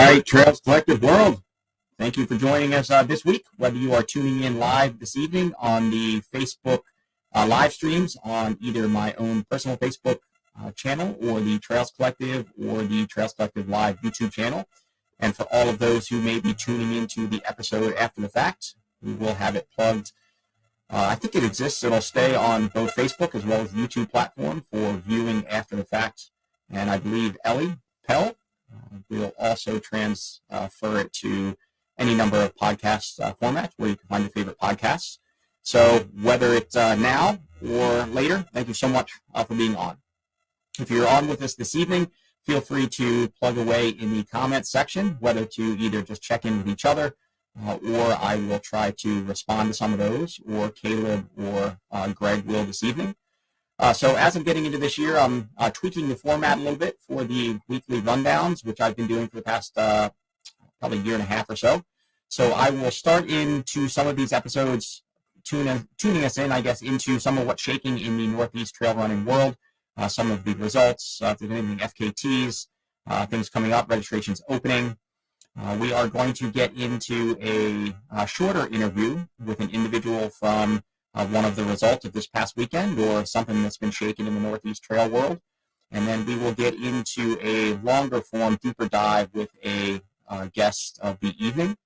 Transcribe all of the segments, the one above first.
right, Trails Collective World. Thank you for joining us this week, whether you are tuning in live this evening on the Facebook live streams on either my own personal Facebook channel or the Trails Collective or the Trails Collective Live YouTube channel. And for all of those who may be tuning into the episode after the fact, we will have it plugged. I think it exists. It'll stay on both Facebook as well as the YouTube platform for viewing after the fact. And I believe Ellie Pell will also transfer it to any number of podcast formats where you can find your favorite podcasts. So whether it's now or later, thank you so much for being on. If you're on with us this evening, feel free to plug away in the comments section, whether to either just check in with each other or I will try to respond to some of those, or Caleb or Greg will this evening. So as I'm getting into this year, I'm tweaking the format a little bit for the weekly rundowns, which I've been doing for the past probably year and a half or so. So I will start into some of these episodes, tuning us in, I guess, into some of what's shaking in the Northeast trail running world, some of the results, if there's anything FKTs, things coming up, registrations opening. We are going to get into a shorter interview with an individual from one of the results of this past weekend or something that's been shaken in the Northeast trail world. And then we will get into a longer form, deeper dive with a guest of the evening.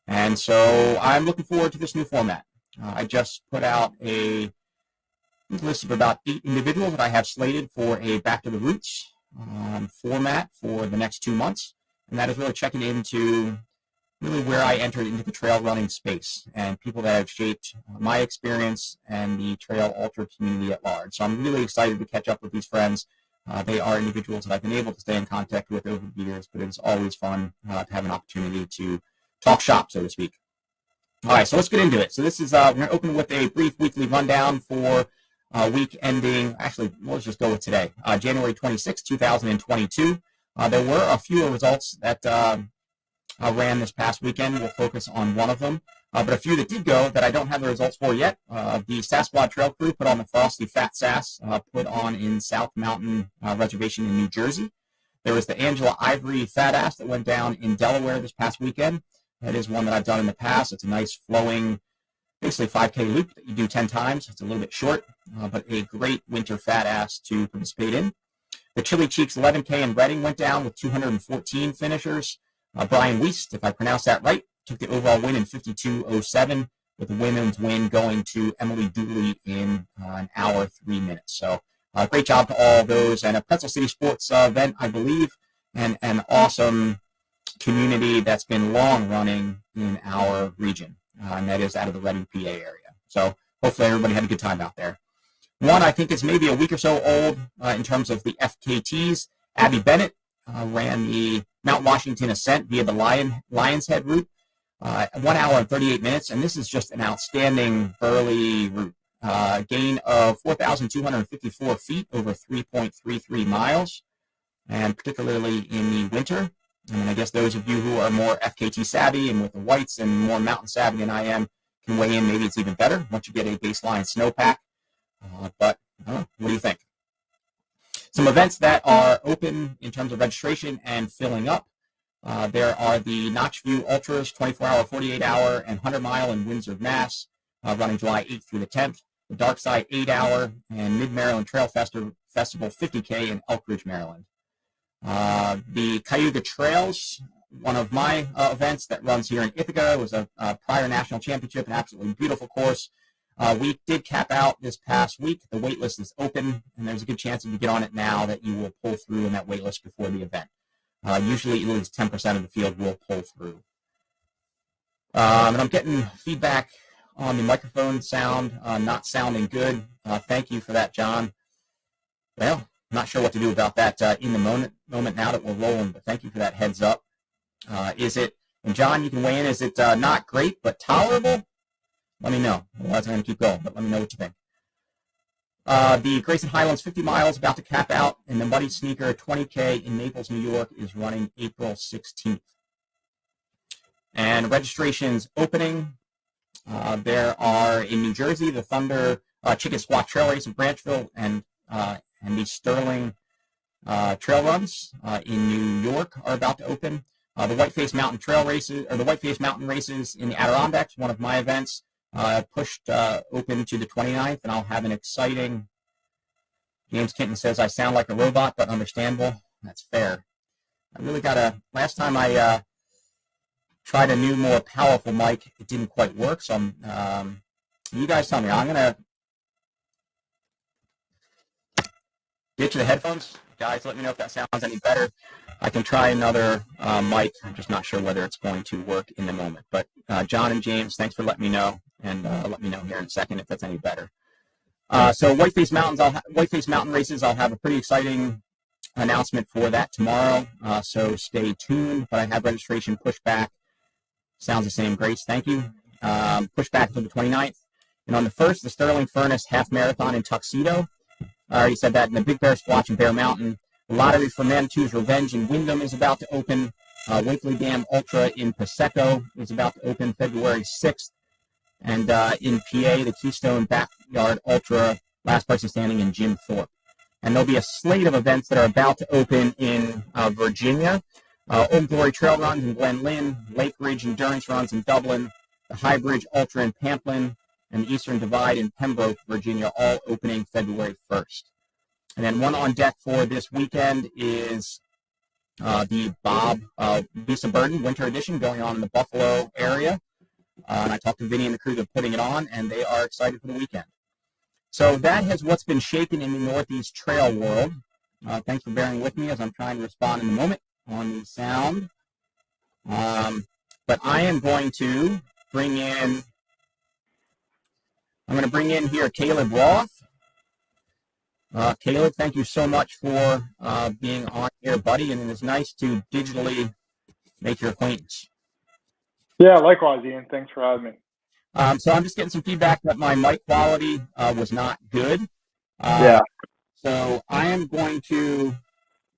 And so I'm looking forward to this new format. I just put out a list of about 8 individuals that I have slated for a Back to the Roots format for the next 2 months. And that is really checking into really where I entered into the trail running space and people that have shaped my experience and the trail ultra community at large. So I'm really excited to catch up with these friends. They are individuals that I've been able to stay in contact with over the years, but it's always fun to have an opportunity to talk shop, so to speak. All right, so let's get into it. So this is, we're going to open with a brief weekly rundown for week ending, actually, let's just go with today, January 26, 2022. There were a few results that ran this past weekend. We'll focus on one of them. But a few that did go that I don't have the results for yet. The Sasquatch Trail Crew put on the Frosty Fat Sass, put on in South Mountain Reservation in New Jersey. There was the Angela Ivory Fat Ass that went down in Delaware this past weekend. That is one that I've done in the past. It's a nice flowing, basically 5K loop that you do 10 times. It's a little bit short, but a great winter fat ass to participate in. The Chili Cheeks 11K in Reading went down with 214 finishers. Brian Wiest, if I pronounced that right, took the overall win in 52:07, with the women's win going to Emily Dooley in an hour, 3 minutes. So great job to all those. And a Pretzel City Sports event, I believe, and an awesome community that's been long running in our region, and that is out of the Reading, PA area. So hopefully everybody had a good time out there. One I think is maybe a week or so old in terms of the FKTs. Abby Bennett ran the Mount Washington Ascent via the Lion's Head route, 1 hour and 38 minutes, and this is just an outstanding burly route. Gain of 4,254 feet over 3.33 miles, and particularly in the winter. And I guess those of you who are more FKT savvy and with the whites and more mountain savvy than I am can weigh in. Maybe it's even better once you get a baseline snowpack. But I don't know, what do you think? Some events that are open in terms of registration and filling up. There are the Notchview Ultras, 24-hour, 48-hour, and 100-mile in Windsor, Mass, running July 8th through the 10th. The Dark Side 8-hour and Mid-Maryland Trail Festival 50K in Elk Ridge, Maryland. The Cayuga Trails, one of my events that runs here in Ithaca. It was a prior national championship, an absolutely beautiful course. We did cap out this past week. The wait list is open, and there's a good chance if you get on it now that you will pull through in that wait list before the event. Usually at least 10% of the field will pull through. And I'm getting feedback on the microphone sound, not sounding good. Thank you for that, John. Well, I'm not sure what to do about that in the moment now that we're rolling, but thank you for that heads up. Is it, and John, you can weigh in, is it not great but tolerable? Let me know. Otherwise, I'm going to keep going, but let me know what you think. The Grayson Highlands 50 miles about to cap out, and the Muddy Sneaker 20K in Naples, New York is running April 16th. And registrations opening. There are in New Jersey the Thunder Chicken Squat Trail Race in Branchville and the Sterling Trail Runs in New York are about to open. the Whiteface Mountain Trail races, or the Whiteface Mountain races in the Adirondacks, one of my events, pushed open to the 29th, and I'll have an exciting. James Kenton says I sound like a robot, but understandable. That's fair. I really last time I tried a new, more powerful mic, it didn't quite work, so you guys tell me. I'm going to ditch the headphones. Guys, let me know if that sounds any better. I can try another mic. I'm just not sure whether it's going to work in the moment. But John and James, thanks for letting me know, and let me know here in a second if that's any better. So Whiteface Mountain races, I'll have a pretty exciting announcement for that tomorrow. So stay tuned. But I have registration pushed back. Sounds the same, Grace. Thank you. Pushed back to the 29th. And on the 1st, the Sterling Furnace Half Marathon in Tuxedo. I already said that. In the Big Bear Squatch in Bear Mountain. The Lottery for Manitou's Revenge in Wyndham is about to open. Winkley Dam Ultra in Prosecco is about to open February 6th. And in PA, the Keystone Backyard Ultra, last person standing in Jim Thorpe. And there'll be a slate of events that are about to open in Virginia. Old Glory Trail Runs in Glen Lynn, Lake Ridge Endurance Runs in Dublin, the High Bridge Ultra in Pamplin, and the Eastern Divide in Pembroke, Virginia, all opening February 1st. And then one on deck for this weekend is the Bob Visa Burden Winter Edition going on in the Buffalo area. And I talked to Vinny and the crew that are putting it on, and they are excited for the weekend. So that has what's been shaken in the Northeast Trail world. Thanks for bearing with me as I'm trying to respond in the moment on the sound. But I am going to bring in here Caleb Roth. Caleb, thank you so much for being on here, buddy, and it is nice to digitally make your acquaintance. Yeah, likewise, Ian. Thanks for having me. So I'm just getting some feedback that my mic quality was not good. Yeah. So I am going to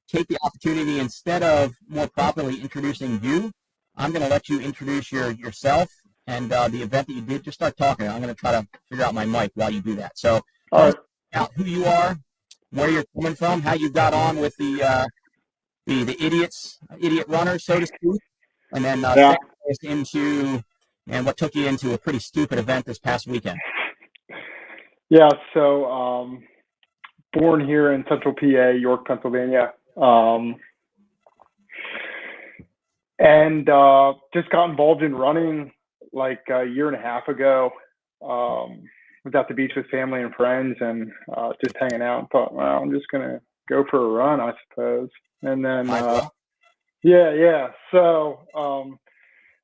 take the opportunity, instead of more properly introducing you, I'm going to let you introduce yourself and the event that you did. Just start talking. I'm going to try to figure out my mic while you do that. So tell us about who you are, where you're coming from, how you got on with the idiot runners, so to speak, and then into and what took you into a pretty stupid event this past weekend. Yeah, so born here in central PA, York, Pennsylvania, and just got involved in running like a year and a half ago. Was at the beach with family and friends and just hanging out, and thought, well, I'm just going to go for a run, I suppose. And then, So,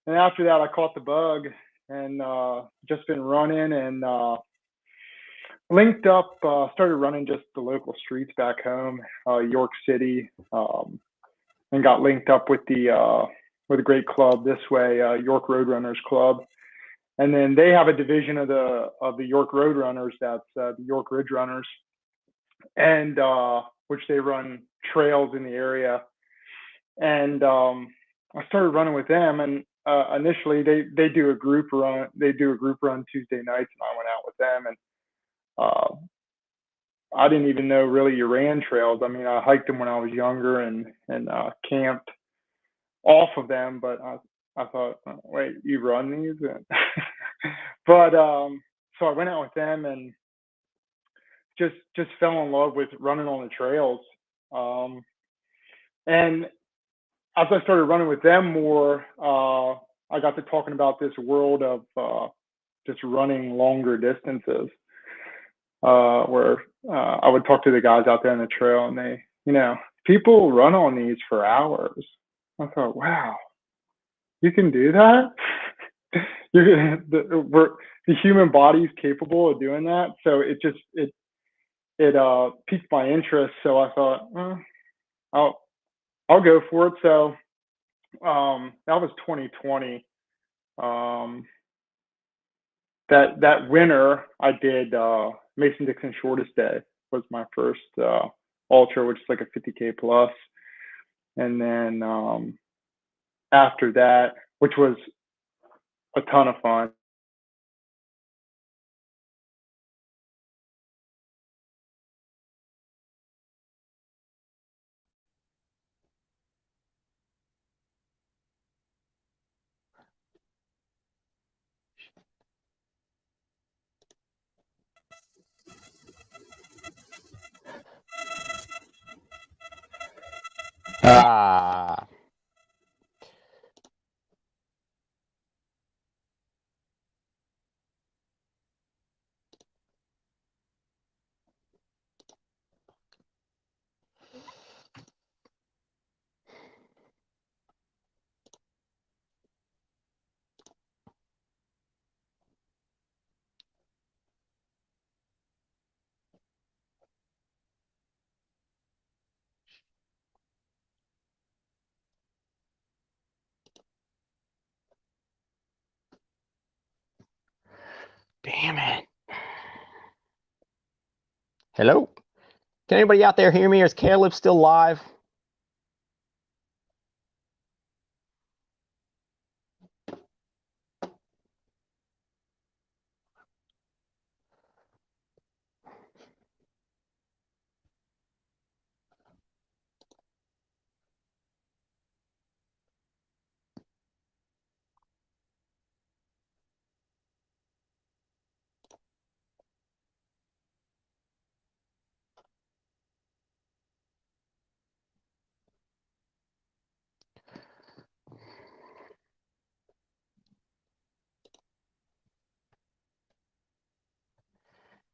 and after that, I caught the bug and just been running and linked up, started running just the local streets back home, York City, and got linked up with a great club this way, York Roadrunners Club. And then they have a division of the York Roadrunners, that's the York Ridge Runners, and which they run trails in the area. And I started running with them, and initially they do a group run. They do a group run Tuesday nights, and I went out with them, and I didn't even know really you ran trails. I mean, I hiked them when I was younger and camped off of them, but I thought, wait, you run these? But so I went out with them and just fell in love with running on the trails. And as I started running with them more, I got to talking about this world of just running longer distances, where I would talk to the guys out there on the trail, and they, people run on these for hours. I thought, wow, you can do that? The human body is capable of doing that. So it piqued my interest. So I thought, I'll go for it. So that was 2020. That winter I did Mason-Dixon Shortest Day was my first ultra, which is like a 50K plus. And then after that, which was a ton of fun. Damn it. Hello? Can anybody out there hear me, or is Caleb still live?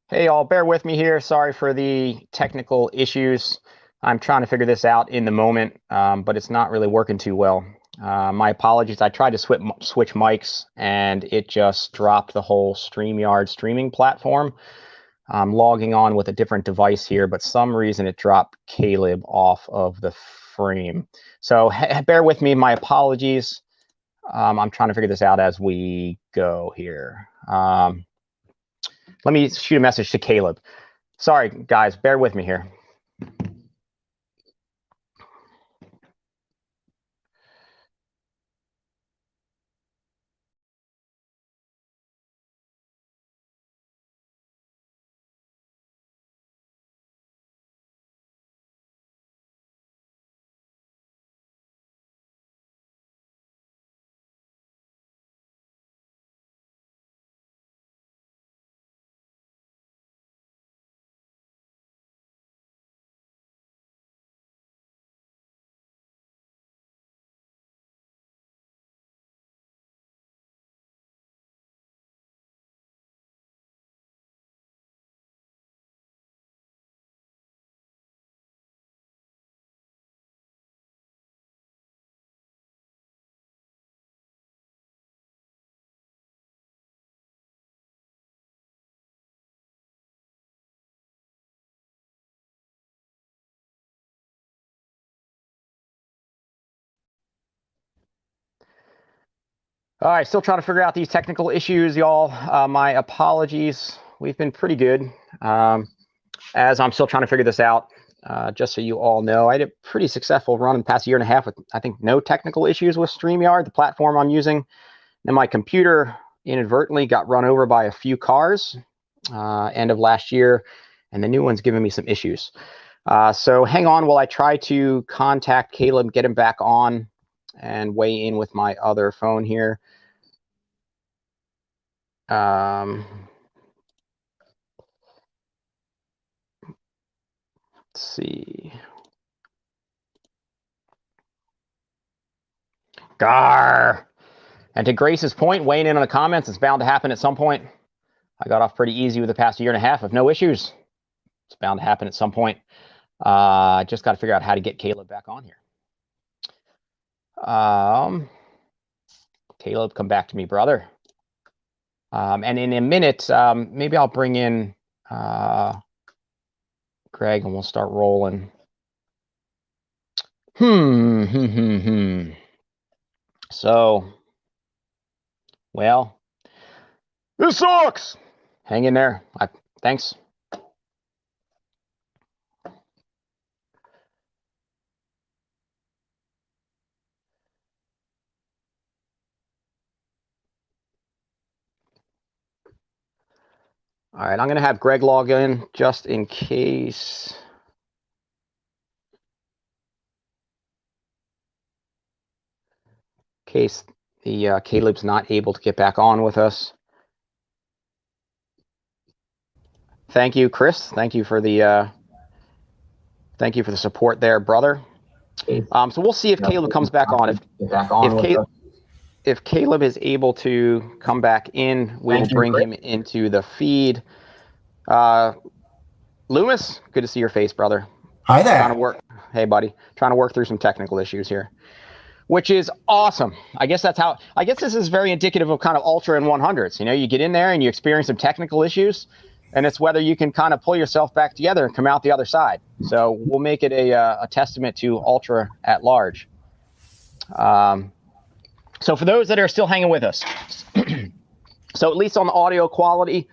Hey, all, bear with me here. Sorry for the technical issues. I'm trying to figure this out in the moment, but it's not really working too well. My apologies. I tried to switch mics, and it just dropped the whole StreamYard streaming platform. I'm logging on with a different device here, but some reason it dropped Caleb off of the frame. So bear with me. My apologies. I'm trying to figure this out as we go here. Let me shoot a message to Caleb. Sorry, guys, bear with me here. All right, still trying to figure out these technical issues, y'all. My apologies. We've been pretty good. As I'm still trying to figure this out, just so you all know, I had a pretty successful run in the past year and a half with, I think, no technical issues with StreamYard, the platform I'm using. Then my computer inadvertently got run over by a few cars end of last year, and the new one's giving me some issues. So hang on while I try to contact Caleb, get him back on, and weigh in with my other phone here. Let's see. Gar. And to Grace's point, weighing in on the comments, it's bound to happen at some point. I got off pretty easy with the past year and a half of no issues. It's bound to happen at some point. I just got to figure out how to get Caleb back on here. Caleb, come back to me, brother. And in a minute, maybe I'll bring in Greg and we'll start rolling. So, well, this sucks. Hang in there. Thanks. All right, I'm going to have Greg log in just in case. The Caleb's not able to get back on with us. Thank you, Chris. Thank you for the support there, brother. So we'll see if Caleb comes back on. If Caleb is able to come back in, we will bring him into the feed. Loomis, good to see your face, brother. Hi there. Hey, buddy. Trying to work through some technical issues here, which is awesome. I guess this is very indicative of kind of ultra and 100s. You know, you get in there and you experience some technical issues, and it's whether you can kind of pull yourself back together and come out the other side. So we'll make it a testament to ultra at large. So for those that are still hanging with us, so at least on the audio quality,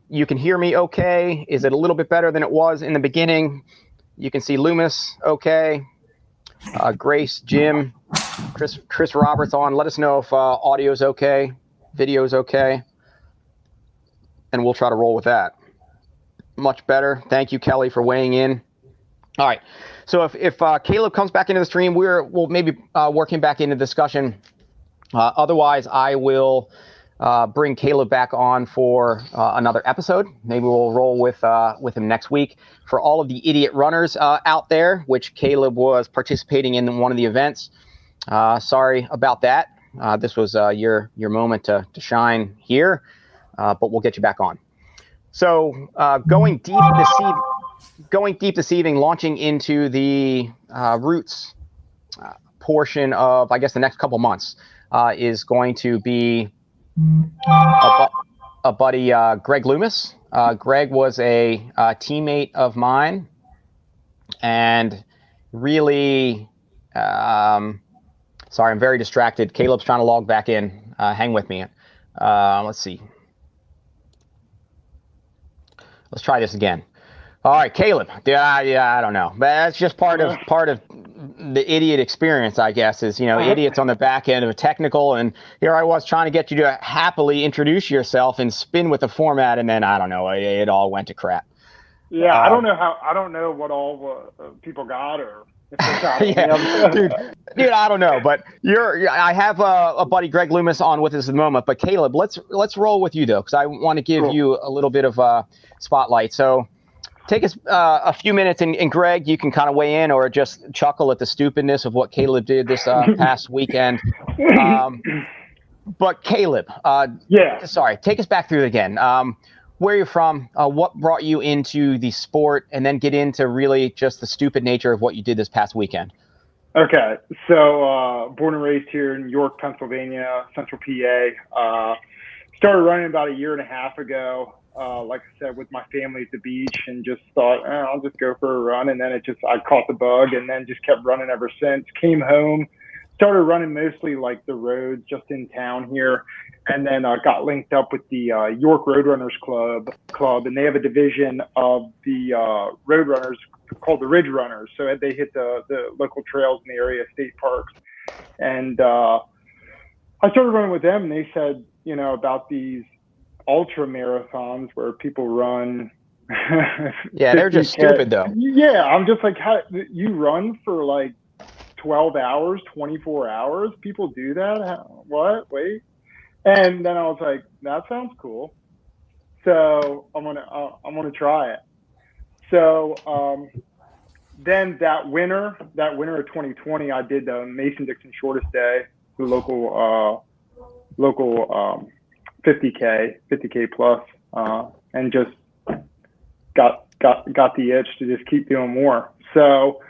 you can hear me okay. Is it a little bit better than it was in the beginning? You can see Loomis okay. Grace, Jim, Chris Roberts on. Let us know if audio's okay, video's okay, and we'll try to roll with that. Much better. Thank you, Kelly, for weighing in. All right. So if Caleb comes back into the stream, we'll maybe work him back into discussion. Otherwise, I will bring Caleb back on for another episode. Maybe we'll roll with him next week. For all of the idiot runners out there, which Caleb was participating in one of the events, sorry about that. This was your moment to shine here, but we'll get you back on. So going deep this evening, launching into the roots portion of, I guess, the next couple months is going to be a buddy, Greg Loomis. Greg was a teammate of mine, and really, sorry, I'm very distracted. Caleb's trying to log back in. Hang with me. Let's see. Let's try this again. All right, Caleb. Yeah, I don't know, but that's just part of the idiot experience, I guess. Is idiots on the back end of a technical, and here I was trying to get you to happily introduce yourself and spin with the format, and then I don't know, it all went to crap. Yeah, I don't know what all people got or. If they got yeah, dude, I don't know, but I have a buddy, Greg Loomis, on with us at the moment. But Caleb, let's roll with you though, because I want to give you a little bit of spotlight. So take us a few minutes, and Greg, you can kind of weigh in or just chuckle at the stupidness of what Caleb did this past weekend. But Caleb, sorry, take us back through it again. Where you're from, what brought you into the sport, and then get into really just the stupid nature of what you did this past weekend. Okay, so born and raised here in York, Pennsylvania, Central PA. Started running about a year and a half ago. Like I said, with my family at the beach, and just thought, I'll just go for a run. And then I caught the bug, and then just kept running ever since. Came home, started running mostly like the roads just in town here. And then got linked up with the York Roadrunners Club, and they have a division of the Roadrunners called the Ridge Runners. So they hit the local trails in the area, state parks. And I started running with them, and they said, about these ultra marathons where people run. Yeah, they're just stupid though. Yeah, I'm just like, how you run for like 12 hours, 24 hours? People do that? What? Wait. And then I was like, that sounds cool. So I'm gonna try it. So then that winter of 2020, I did the Mason-Dixon Shortest Day, the local 50K plus, and just got the itch to just keep doing more. So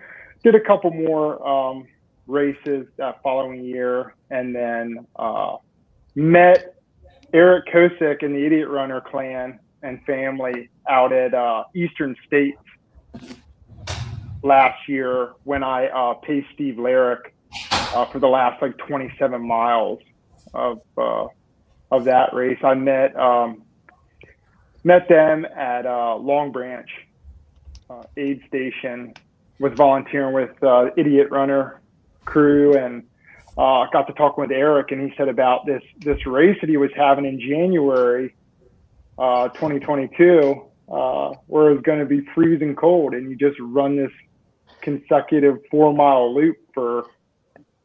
did a couple more races that following year, and then met Eric Kosick and the Idiot Runner clan and family out at Eastern States last year when I paced Steve Larrick for the last like 27 miles of that race. I met them at Long Branch aid station, was volunteering with Idiot Runner crew, and got to talk with Eric, and he said about this race that he was having in January 2022, where it was going to be freezing cold, and you just run this consecutive 4-mile loop for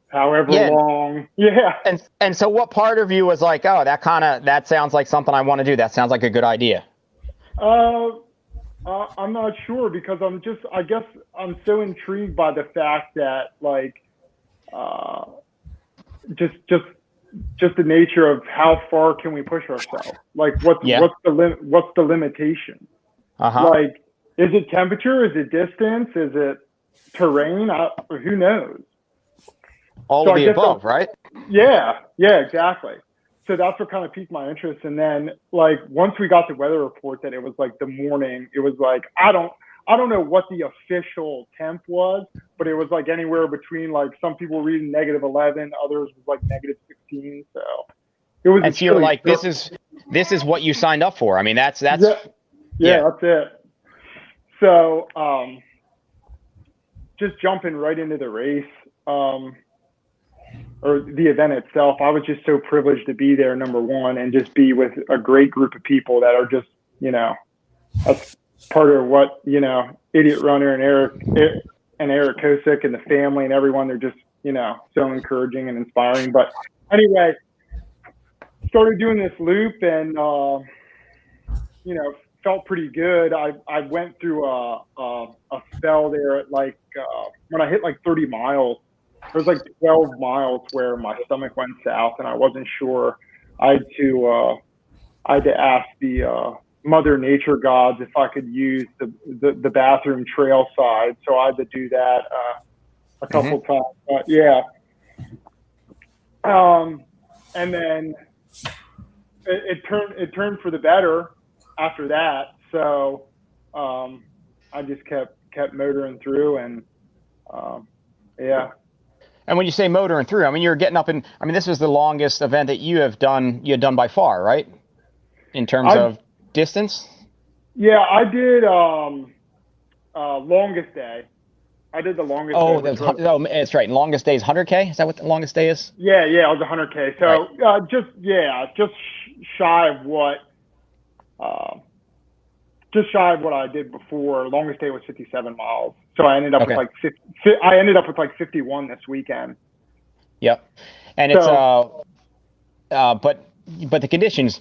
however long. Yeah. And so what part of you was like, oh, that sounds like something I want to do. That sounds like a good idea. I'm not sure because I guess I'm so intrigued by the fact that like, just the nature of how far can we push ourselves? Like, what's the limitation? Uh-huh. Like, is it temperature? Is it distance? Is it terrain? Who knows? All So of I the guess above, right? yeah, exactly. So that's what kind of piqued my interest. And then like once we got the weather report that it was like the morning, it was like I don't know what the official temp was, but it was like anywhere between like some people were reading -11, others was like -16. So it was. And so you're like, this is what you signed up for. I mean, that's yeah, yeah. that's it. So just jumping right into the race. Or the event itself, I was just so privileged to be there, number one, and just be with a great group of people that are just, that's part of what, Idiot Runner and Eric Kosick and the family and everyone, they're just, so encouraging and inspiring. But anyway, started doing this loop and, felt pretty good. I went through a spell there at like, when I hit like 30 miles, there was like 12 miles where my stomach went south and I wasn't sure. I had to ask the Mother Nature gods if I could use the bathroom trail side. So I had to do that a couple times. Yeah. And then it turned for the better after that. So I just kept motoring through and yeah. And when you say motoring through, I mean, you're getting up and, I mean, this is the longest event that you had done by far, right? In terms of distance? Yeah, I did longest day. I did the longest day. That's right. Longest day is 100K? Is that what the longest day is? Yeah, it was 100K. So right. Just shy of what I did before. Longest day was 57 miles. So I ended up with like 51 this weekend. Yep. And so, it's but the conditions,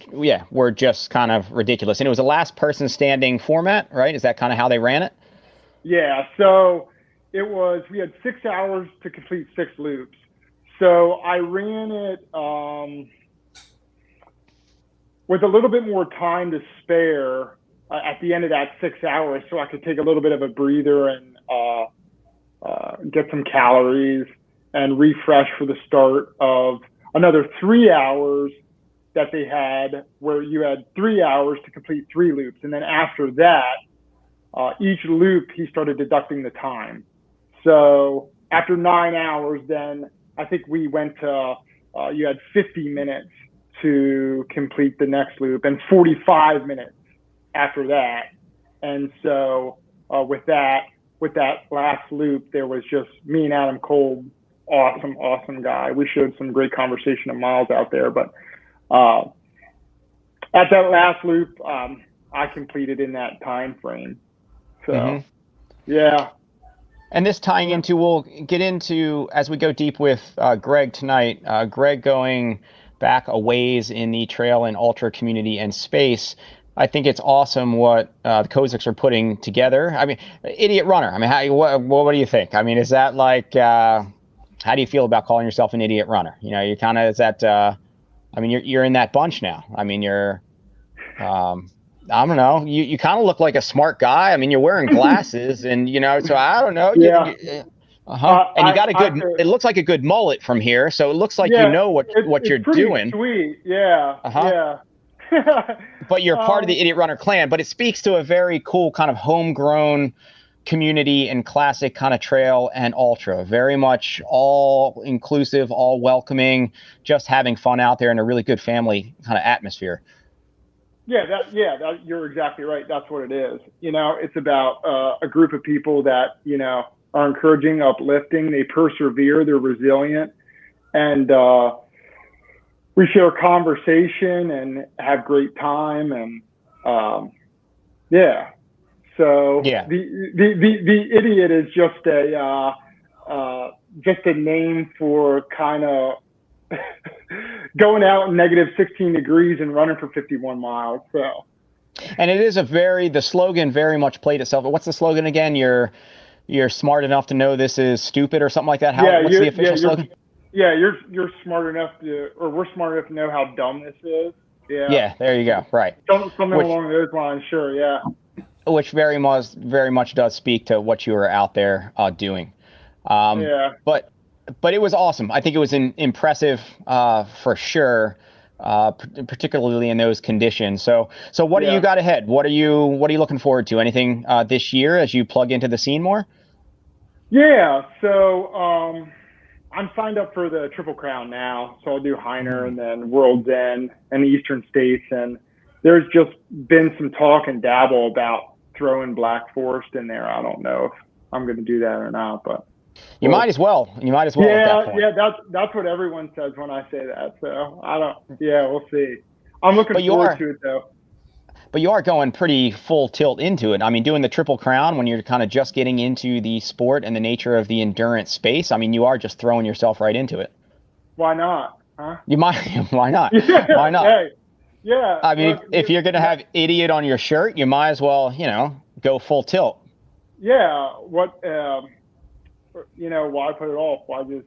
were just kind of ridiculous. And it was a last person standing format, right? Is that kind of how they ran it? Yeah. So we had 6 hours to complete 6 loops. So I ran it with a little bit more time to spare at the end of that 6 hours, so I could take a little bit of a breather and get some calories and refresh for the start of another 3 hours that they had, where you had 3 hours to complete 3 loops. And then after that, each loop, he started deducting the time. So after 9 hours, then I think we went to, you had 50 minutes to complete the next loop and 45 minutes after that. And so with that last loop, there was just me and Adam Cole, awesome guy. We showed some great conversation of miles out there, but at that last loop, I completed in that time frame. So yeah. And this tying into, we'll get into as we go deep with Greg tonight. Greg going back a ways in the trail and ultra community and space. I think it's awesome what the Kosicks are putting together. I mean, Idiot Runner. I mean, what do you think? I mean, is that like, how do you feel about calling yourself an Idiot Runner? You kind of, is that, I mean, you're in that bunch now. I mean, you're, I don't know. You kind of look like a smart guy. I mean, you're wearing glasses and, so I don't know. Yeah. And you got it looks like a good mullet from here. So it looks like what you're doing. Sweet. Yeah. Yeah. But you're part of the Idiot Runner clan, but it speaks to a very cool kind of homegrown community and classic kind of trail and ultra. Very much all inclusive, all welcoming, just having fun out there in a really good family kind of atmosphere. Yeah, you're exactly right. That's what it is. It's about a group of people that, are encouraging, uplifting, they persevere, they're resilient, and we share conversation and have great time. And so the idiot is just a name for kind of going out in -16 degrees and running for 51 miles. So And it is the slogan very much played itself. What's the slogan again? You're smart enough to know this is stupid or something like that. What's the official slogan? You're smart enough or we're smart enough to know how dumb this is. Yeah. Yeah, there you go. Right. Something along those lines. Sure. Yeah. Which very much does speak to what you were out there doing. Yeah. But it was awesome. I think it was impressive for sure. Particularly in those conditions. So what do you got ahead? What are you looking forward to? Anything this year as you plug into the scene more? Yeah. So I'm signed up for the Triple Crown now. So I'll do Heiner and then World's End and the Eastern States. And there's just been some talk and dabble about throwing Black Forest in there. I don't know if I'm going to do that or not, but you might as well. Yeah, at that point. Yeah. That's what everyone says when I say that. So I don't. Yeah, we'll see. I'm looking forward to it though. But you are going pretty full tilt into it. I mean, doing the Triple Crown when you're kind of just getting into the sport and the nature of the endurance space. I mean, you are just throwing yourself right into it. Why not? Huh? You might. Why not? Yeah, why not? Hey, yeah. I mean, if you're going to have idiot on your shirt, you might as well, go full tilt. Yeah. What? Why put it off? Why just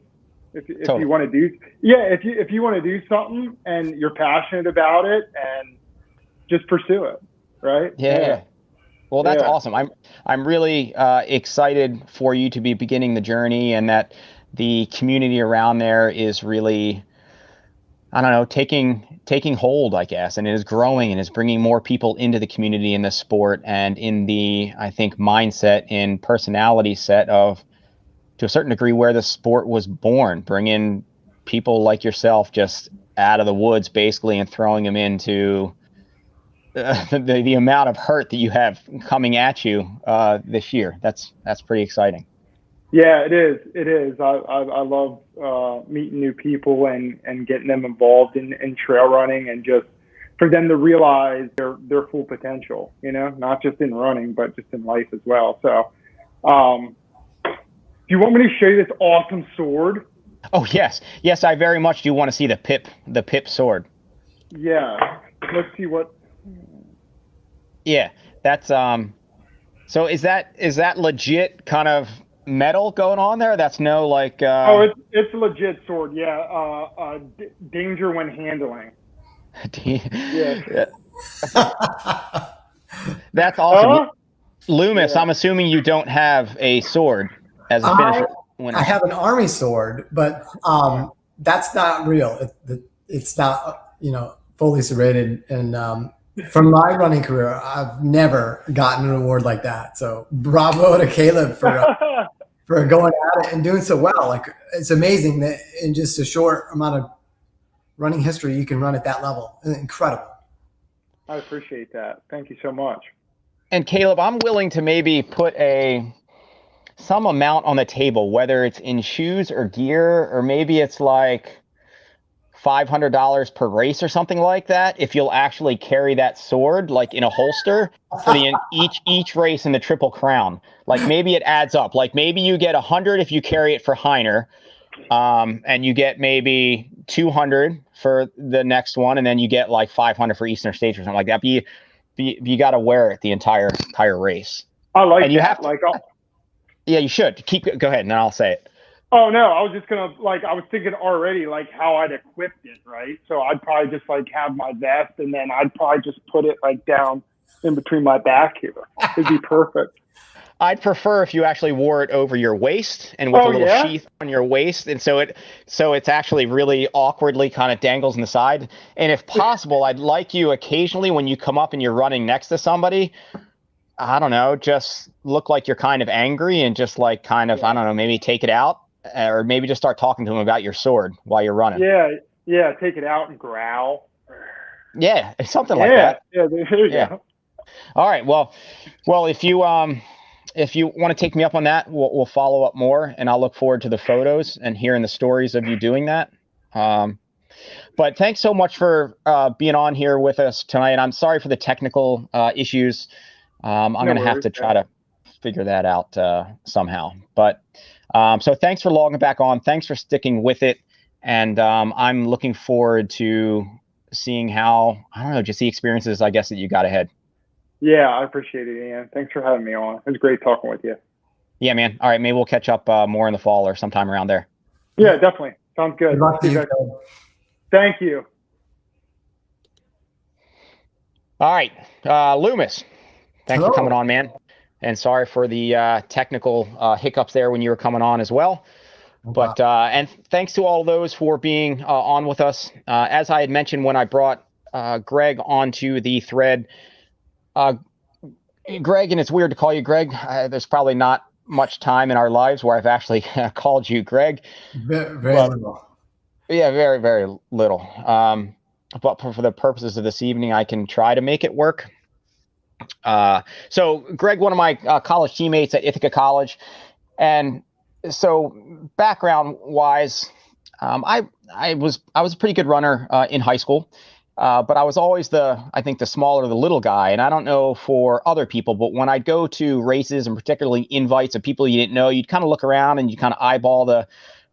if you want to do if you want to do something and you're passionate about it and just pursue it, right? Yeah. Well, that's awesome. I'm really excited for you to be beginning the journey, and that the community around there is really, I don't know, taking hold, I guess, and it is growing and is bringing more people into the community in the sport and in the, I think, mindset and personality set of, to a certain degree, where the sport was born, bringing people like yourself just out of the woods basically and throwing them into the amount of hurt that you have coming at you this year. That's pretty exciting. Yeah, it is. It is. I love meeting new people and getting them involved in trail running, and just for them to realize their full potential, not just in running, but just in life as well. So, do you want me to show you this awesome sword? Oh, yes. Yes, I very much do want to see the Pip Sword. Yeah. Let's see what. Yeah, that's so is that legit kind of metal going on there? That's no like it's a legit sword. Yeah. Danger when handling. Yeah. That's awesome. Loomis, I'm assuming you don't have a sword as a finisher. I have an army sword, but that's not real. It's not, fully serrated. And from my running career, I've never gotten an award like that. So bravo to Caleb for going at it and doing so well. Like, it's amazing that in just a short amount of running history, you can run at that level. Incredible. I appreciate that. Thank you so much. And Caleb, I'm willing to maybe put some amount on the table, whether it's in shoes or gear, or maybe it's like $500 per race or something like that, if you'll actually carry that sword like in a holster for each race in the Triple Crown. Like, maybe it adds up. Like, maybe you get 100 if you carry it for Heiner, and you get maybe 200 for the next one, and then you get like 500 for Eastern States or something like that. But you got to wear it the entire race. I like and you that. Have to, yeah, you should. Go ahead, and then I'll say it. Oh, no, I was just going to, I was thinking already, how I'd equipped it, right? So I'd probably just, have my vest, and then I'd probably just put it, down in between my back here. It'd be perfect. I'd prefer if you actually wore it over your waist and with a little sheath on your waist. And so it's actually really awkwardly kind of dangles in the side. And if possible, I'd like you occasionally, when you come up and you're running next to somebody, I don't know, just look like you're kind of angry and just I don't know, maybe take it out. Or maybe just start talking to him about your sword while you're running. Yeah, take it out and growl. Yeah, something like that. Yeah, there you go. All right, well, if you want to take me up on that, we'll follow up more, and I'll look forward to the photos and hearing the stories of you doing that. But thanks so much for being on here with us tonight. And I'm sorry for the technical issues. I'm going to have to try to figure that out somehow. But so thanks for logging back on. Thanks for sticking with it. And I'm looking forward to seeing how, I don't know, just the experiences, I guess, that you got ahead. Yeah, I appreciate it, Ian. Thanks for having me on. It was great talking with you. Yeah, man. All right, maybe we'll catch up more in the fall or sometime around there. Yeah, definitely. Sounds good. Good luck to See you, guys. Greg. Thank you. All right, Loomis, thanks Hello. for coming on, man. And sorry for the technical hiccups there when you were coming on as well. But and thanks to all those for being on with us. As I had mentioned when I brought Greg onto the thread, Greg, and it's weird to call you Greg. There's probably not much time in our lives where I've actually called you Greg. Very little. Yeah, very, very little. But for the purposes of this evening, I can try to make it work. So Greg, one of my college teammates at Ithaca College, and so background wise, I was a pretty good runner in high school, but I was always I think the smaller, the little guy. And I don't know for other people, but when I'd go to races and particularly invites of people you didn't know, you'd kind of look around and you kind of eyeball the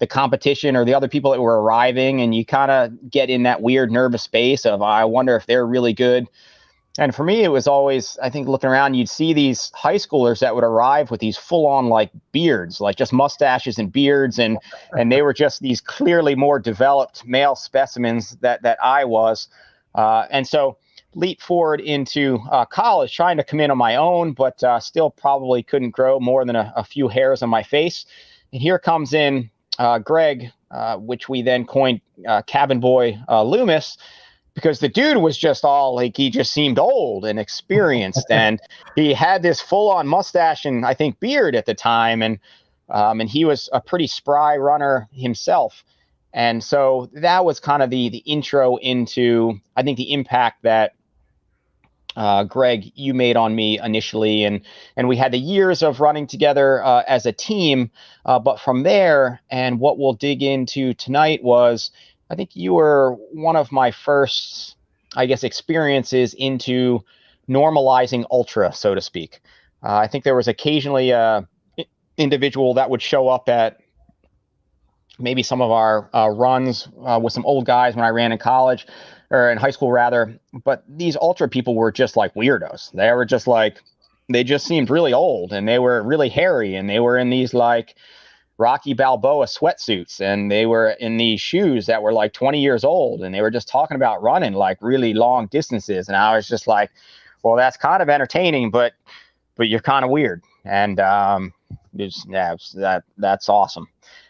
competition or the other people that were arriving, and you kind of get in that weird nervous space of, I wonder if they're really good. And for me, it was always, I think, looking around, you'd see these high schoolers that would arrive with these full on like beards, like just mustaches and beards. And they were just these clearly more developed male specimens that I was. And so leap forward into college, trying to come in on my own, but still probably couldn't grow more than a few hairs on my face. And here comes in Greg, which we then coined Cabin Boy Loomis, because the dude was just all like, he just seemed old and experienced, and he had this full-on mustache and I think beard at the time, and he was a pretty spry runner himself. And so that was kind of the intro into, I think, the impact that Greg, you made on me initially, and we had the years of running together as a team. But from there, and what we'll dig into tonight was, I think you were one of my first, I guess, experiences into normalizing ultra, so to speak. I think there was occasionally a individual that would show up at maybe some of our runs with some old guys when I ran in college, or in high school rather. But these ultra people were just like weirdos. They were just like, they just seemed really old, and they were really hairy, and they were in these like Rocky Balboa sweatsuits, and they were in these shoes that were like 20 years old, and they were just talking about running like really long distances. And I was just like, well, that's kind of entertaining, but you're kind of weird. And that's awesome.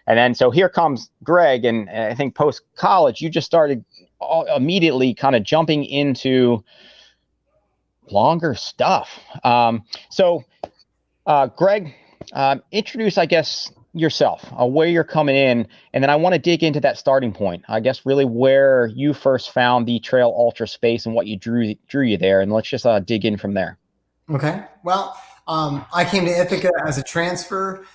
And then so here comes Greg, and I think post college you just started immediately kind of jumping into longer stuff. So Greg, introduce, I guess, yourself, where you're coming in, and then I want to dig into that starting point, I guess, really where you first found the trail ultra space and what you drew you there, and let's just dig in from there. Okay. Well, I came to Ithaca as a transfer.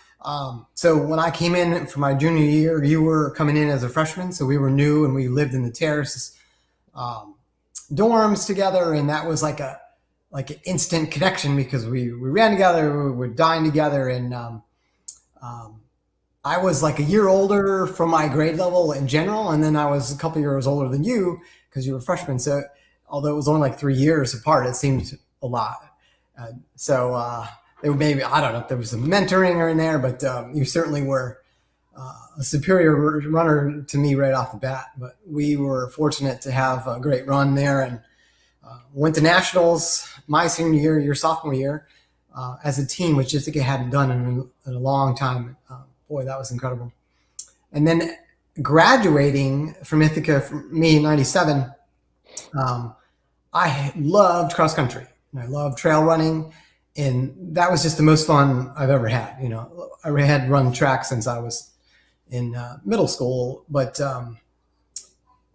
So when I came in for my junior year, you were coming in as a freshman, so we were new, and we lived in the terrace dorms together, and that was like an instant connection because we ran together, we were dying together, and I was like a year older from my grade level in general, and then I was a couple years older than you because you were a freshman. So although it was only like 3 years apart, it seemed a lot. There maybe, I don't know if there was some mentoring or in there, but you certainly were a superior runner to me right off the bat. But we were fortunate to have a great run there, and went to nationals my senior year, your sophomore year, as a team, which I think I hadn't done in a long time. Boy, that was incredible. And then graduating from Ithaca, for me in 97, I loved cross country, and I loved trail running. And that was just the most fun I've ever had. You know, I had run track since I was in middle school, but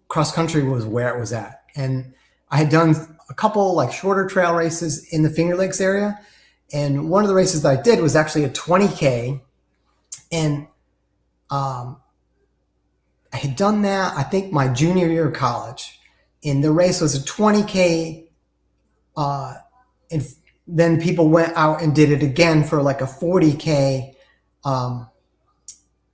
cross country was where it was at. And I had done a couple like shorter trail races in the Finger Lakes area. And one of the races that I did was actually a 20K. And I had done that, I think, my junior year of college. And the race was a 20K. And then people went out and did it again for like a 40K.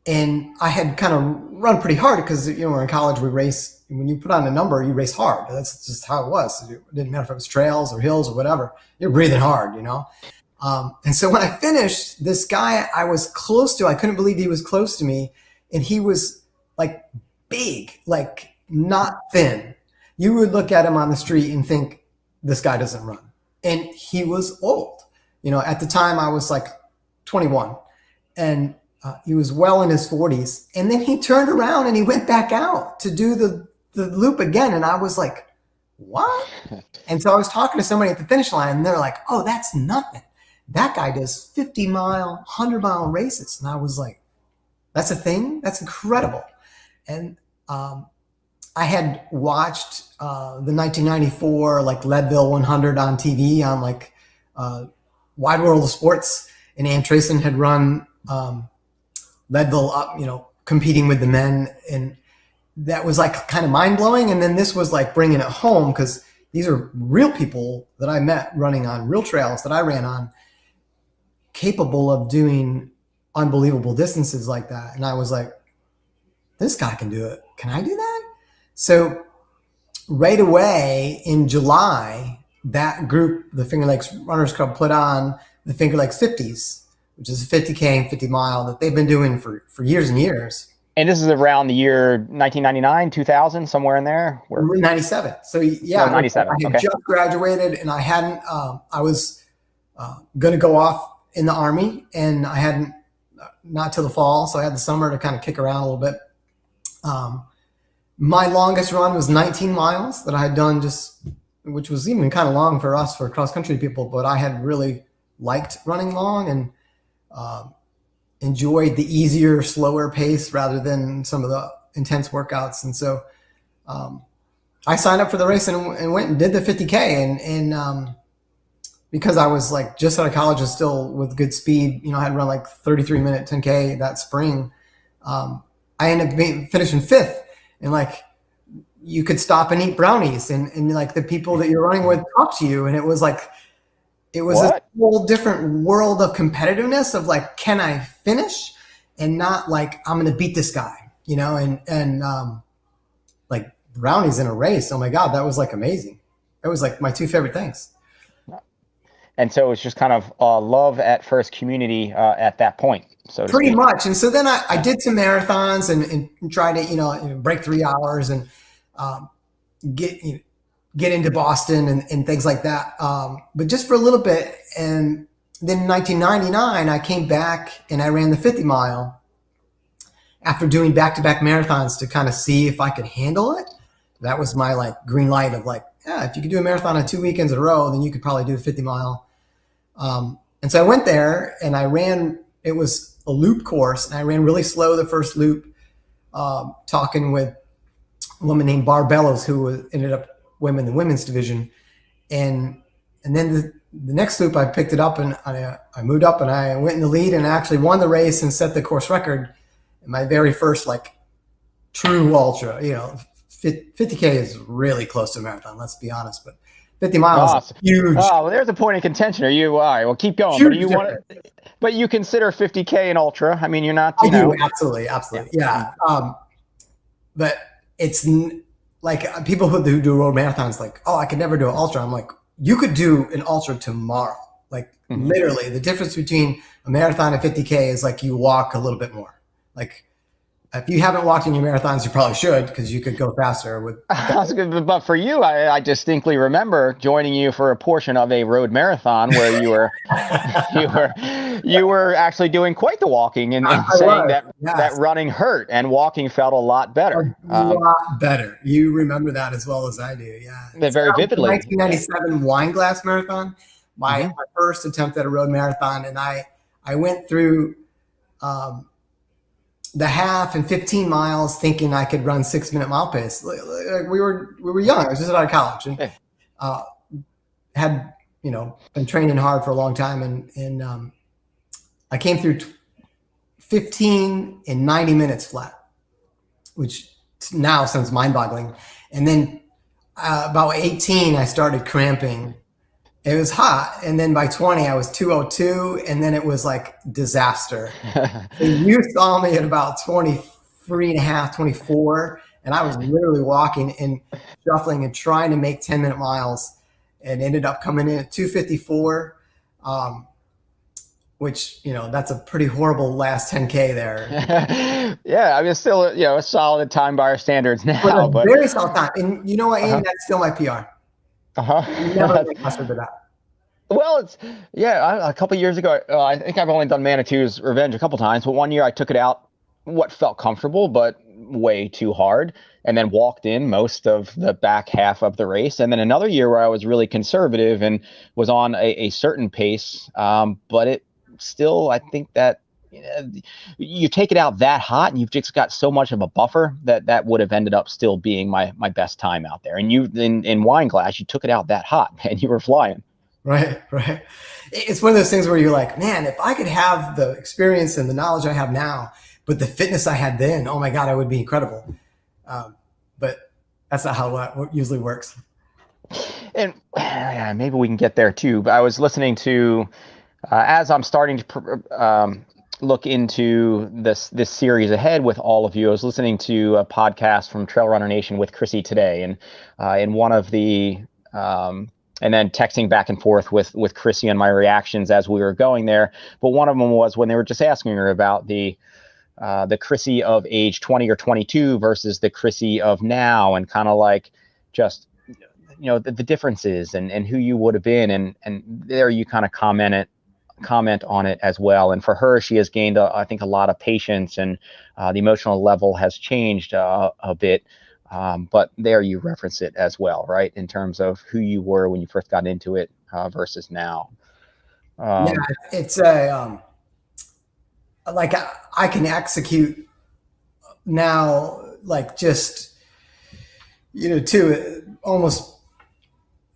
And I had kind of run pretty hard because, we're in college, we race. When you put on a number, you race hard. That's just how it was. It didn't matter if it was trails or hills or whatever. You're breathing hard, And so when I finished, this guy I was close to, I couldn't believe he was close to me. And he was like big, like not thin. You would look at him on the street and think, this guy doesn't run. And he was old. At the time I was like 21, and he was well in his 40s. And then he turned around and he went back out to do the loop again. And I was like, what? And so I was talking to somebody at the finish line, and they're like, oh, that's nothing. That guy does 50-mile, 100-mile races. And I was like, that's a thing? That's incredible. And I had watched the 1994 like Leadville 100 on TV on like Wide World of Sports, and Ann Trayson had run Leadville up, competing with the men, and that was like kind of mind blowing. And then this was like bringing it home, because these are real people that I met running on real trails that I ran on, capable of doing unbelievable distances like that. And I was like, this guy can do it. Can I do that? So right away in July, that group, the Finger Lakes Runners Club, put on the Finger Lakes 50s, which is a 50K and 50 mile that they've been doing for years and years. And this is around the year 1999, 2000, somewhere in there? We're 97. So yeah, 97. I had just graduated, and I hadn't, I was going to go off in the Army, and I hadn't, not till the fall. So I had the summer to kind of kick around a little bit. My longest run was 19 miles that I had done, which was even kind of long for us, for cross country people, but I had really liked running long and enjoyed the easier, slower pace rather than some of the intense workouts. And so I signed up for the race and went and did the 50K. And because I was like just out of college and still with good speed, I had run like 33-minute 10K that spring. I ended up finishing 5th. And like, you could stop and eat brownies, and like the people that you're running with talk to you. And it was like, it was a whole different world of competitiveness of like, can I finish? And not like, I'm going to beat this guy, and like brownies in a race. Oh my God, that was like amazing. That was like my two favorite things. And so it's just kind of love at first community at that point. So pretty much. And so then I did some marathons and tried to, break 3 hours and get into Boston and things like that. But just for a little bit. And then in 1999, I came back and I ran the 50 mile after doing back-to-back marathons to kind of see if I could handle it. That was my like green light of like, yeah, if you could do a marathon on 2 weekends in a row, then you could probably do a 50 mile. And so I went there and I ran, it was a loop course, and I ran really slow the first loop, talking with a woman named Barb Bellows, who ended up winning the women's division. And then the next loop I picked it up, and I moved up and I went in the lead and I actually won the race and set the course record in my very first like true ultra. 50K is really close to a marathon, let's be honest, but 50 miles, awesome. Huge. Oh, well, there's a point of contention. Are you, all right, well, keep going. But you consider 50K an ultra. I mean, you're not, I do, absolutely. Yeah. But it's like people who do road marathons, like, oh, I could never do an ultra. I'm like, you could do an ultra tomorrow. Like literally the difference between a marathon and 50K is like you walk a little bit more. Like, if you haven't walked in your marathons, you probably should, because you could go faster with. But for you, I distinctly remember joining you for a portion of a road marathon where you were actually doing quite the walking and saying that running hurt and walking felt a lot better. A lot better. You remember that as well as I do. Yeah. Very vividly. 1997 Wineglass Marathon, my first attempt at a road marathon, and I went through. The half and 15 miles thinking I could run 6-minute mile pace. Like we were young. I was just out of college and had, been training hard for a long time. And I came through 15 in 90 minutes flat, which now sounds mind boggling. And then about 18, I started cramping It was hot. And then by 20, I was 202. And then it was like disaster. So you saw me at about 23 and a half, 24. And I was literally walking and shuffling and trying to make 10-minute miles, and ended up coming in at 254, which, that's a pretty horrible last 10K there. Yeah, I mean, it's still, a solid time by our standards now. But very solid time. And you know what, Ian, that's still my PR. Never faster than that. Well, a couple of years ago, I think I've only done Manitou's Revenge a couple times, but one year I took it out what felt comfortable, but way too hard, and then walked in most of the back half of the race. And then another year where I was really conservative and was on a certain pace, but it still, I think that you take it out that hot and you've just got so much of a buffer that would have ended up still being my best time out there. And you in Wineglass, you took it out that hot and you were flying. Right. It's one of those things where you're like, man, if I could have the experience and the knowledge I have now, but the fitness I had then, oh my God, I would be incredible. But that's not how it usually works. And maybe we can get there too. But I was listening to, as I'm starting to look into this series ahead with all of you, I was listening to a podcast from Trail Runner Nation with Chrissy today, and in one of the and then texting back and forth with Chrissy on my reactions as we were going there. But one of them was when they were just asking her about the Chrissy of age 20 or 22 versus the Chrissy of now, and kind of like just, the differences and who you would have been. And there you kind of comment on it as well. And for her, she has gained, I think, a lot of patience, and the emotional level has changed a bit. But there you reference it as well, right? In terms of who you were when you first got into it versus now. Yeah, it's a, like I can execute now, like just, to almost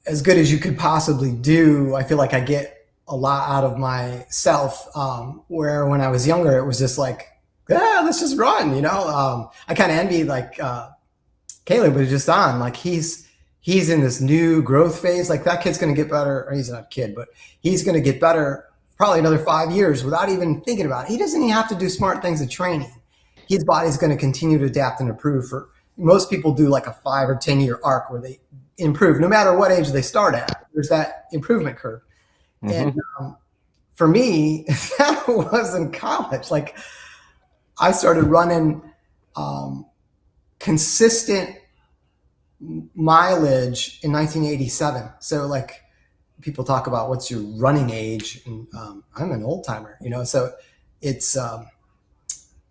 as good as you could possibly do. I feel like I get a lot out of myself, where when I was younger, it was just like, let's just run, I kind of envy like Caleb was just on, like he's in this new growth phase. Like that kid's going to get better, or he's not a kid, but he's going to get better probably another 5 years without even thinking about it. He doesn't even have to do smart things in training. His body's going to continue to adapt and improve. For most people do like a 5 or 10 year arc where they improve no matter what age they start at. There's that improvement curve. Mm-hmm. And for me, that was in college. Like I started running consistent mileage in 1987. So like people talk about what's your running age, and I'm an old timer, so it's a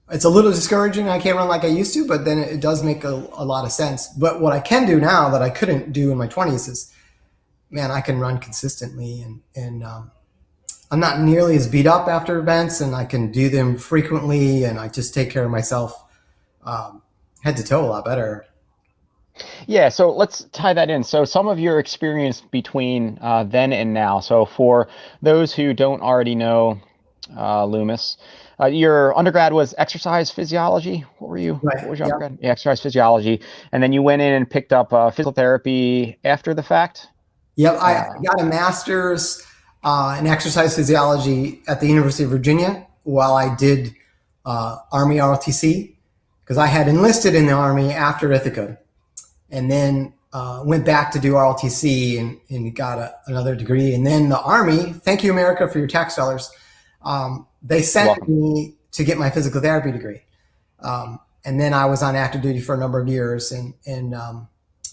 little discouraging. I can't run like I used to, but then it does make a lot of sense. But what I can do now that I couldn't do in my 20s is, man, I can run consistently, and I'm not nearly as beat up after events, and I can do them frequently, and I just take care of myself head to toe a lot better. Yeah, so let's tie that in. So some of your experience between then and now. So for those who don't already know Loomis, your undergrad was exercise physiology. What were you? Right. What was your undergrad? Yeah, exercise physiology. And then you went in and picked up physical therapy after the fact? Yep, I got a master's in exercise physiology at the University of Virginia while I did Army ROTC, because I had enlisted in the Army after Ithaca. And then went back to do ROTC and got another degree. And then the Army, thank you, America, for your tax dollars. They sent me to get my physical therapy degree. And then I was on active duty for a number of years, and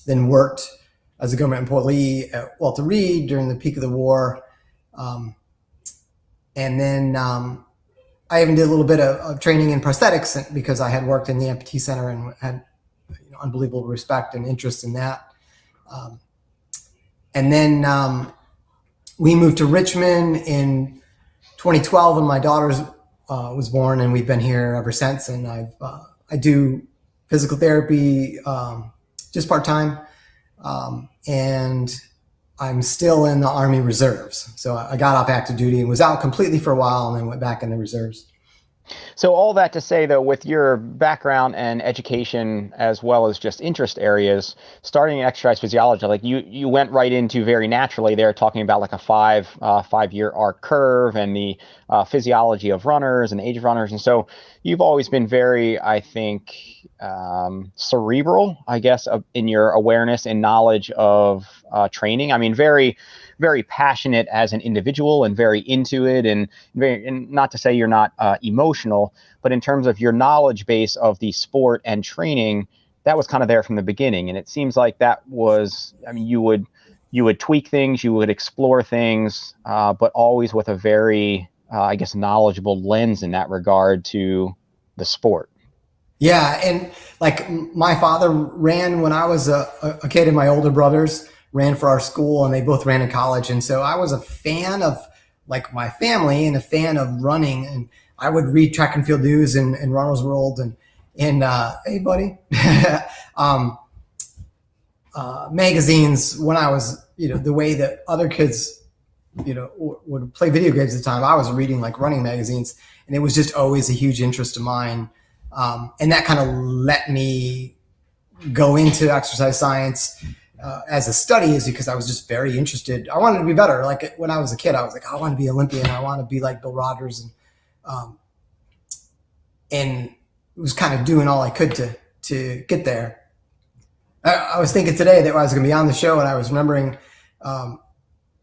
then worked as a government employee at Walter Reed during the peak of the war. And then I even did a little bit of training in prosthetics because I had worked in the amputee center and had unbelievable respect and interest in that. And then we moved to Richmond in 2012 when my daughter was born, and we've been here ever since. And I do physical therapy just part-time, and I'm still in the Army Reserves. So I got off active duty and was out completely for a while, and then went back in the reserves. So all that to say, though, with your background and education as well as just interest areas, starting in exercise physiology, like you went right into very naturally there talking about like a 5-year arc curve and the physiology of runners and the age of runners. And so you've always been very, I think, cerebral, I guess, in your awareness and knowledge of training. I mean, very, very passionate as an individual and very into it, and not to say you're not emotional, but in terms of your knowledge base of the sport and training, that was kind of there from the beginning. And it seems like that was, I mean, you would tweak things, you would explore things, but always with a very, I guess, knowledgeable lens in that regard to the sport. Yeah, and like my father ran when I was a kid, and my older brothers ran for our school, and they both ran in college. And so I was a fan of like my family and a fan of running. And I would read Track and Field News and Runner's World and hey buddy, magazines when I was, the way that other kids, would play video games at the time. I was reading like running magazines, and it was just always a huge interest of mine. And that kind of let me go into exercise science as a study, is because I was just very interested. I wanted to be better. Like when I was a kid, I was like, I want to be Olympian. I want to be like Bill Rodgers. And was kind of doing all I could to get there. I was thinking today that I was going to be on the show, and I was remembering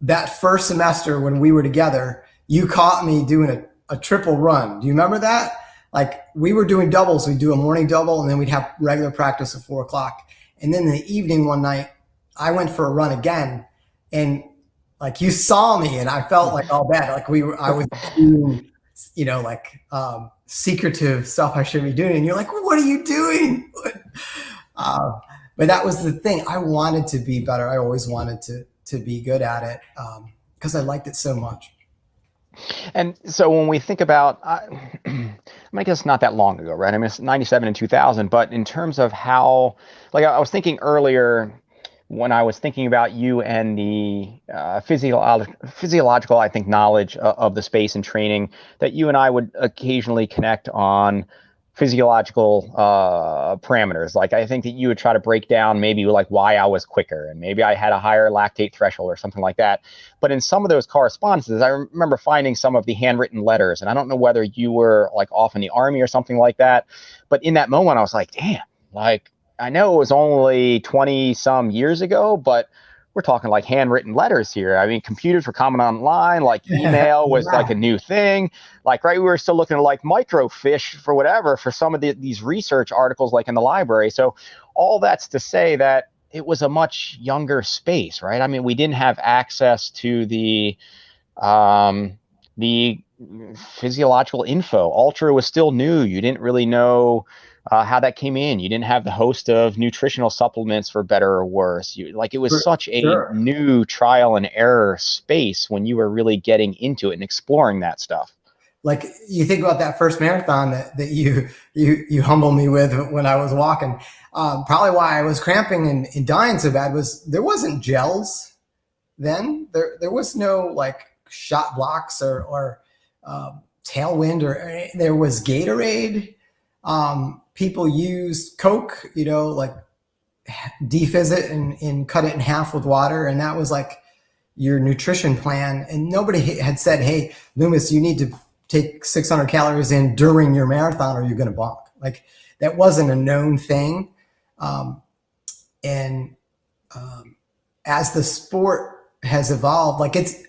that first semester when we were together, you caught me doing a triple run. Do you remember that? Like we were doing doubles. We'd do a morning double, and then we'd have regular practice at 4:00. And then in the evening one night, I went for a run again, and like you saw me, and I felt like all bad. Like I was doing, secretive stuff I shouldn't be doing. And you're like, well, what are you doing? But that was the thing. I wanted to be better. I always wanted to be good at it because I liked it so much. And so when we think about, I guess not that long ago, right? I mean, it's 97 and 2000, but in terms of how, like I was thinking earlier when I was thinking about you and the physiological, I think, knowledge of the space and training, that you and I would occasionally connect on physiological parameters. Like I think that you would try to break down maybe like why I was quicker, and maybe I had a higher lactate threshold or something like that. But in some of those correspondences, I remember finding some of the handwritten letters, and I don't know whether you were like off in the Army or something like that, but in that moment I was like, damn, like I know it was only 20 some years ago, but we're talking like handwritten letters here. I mean, computers were coming online, like email was like a new thing. Like, right, we were still looking at like microfiche for whatever, for some of these research articles like in the library. So all that's to say that it was a much younger space, right? I mean, we didn't have access to the physiological info. Ultra was still new. You didn't really know how that came in. You didn't have the host of nutritional supplements for better or worse. It was such a new trial and error space when you were really getting into it and exploring that stuff. Like you think about that first marathon that you humbled me with when I was walking. Probably why I was cramping and dying so bad was there wasn't gels then. There was no like shot blocks or Tailwind, or there was Gatorade. People used Coke, like defizz it and cut it in half with water. And that was like your nutrition plan. And nobody had said, hey, Loomis, you need to take 600 calories in during your marathon or you're going to bonk. Like that wasn't a known thing. As the sport has evolved, like it's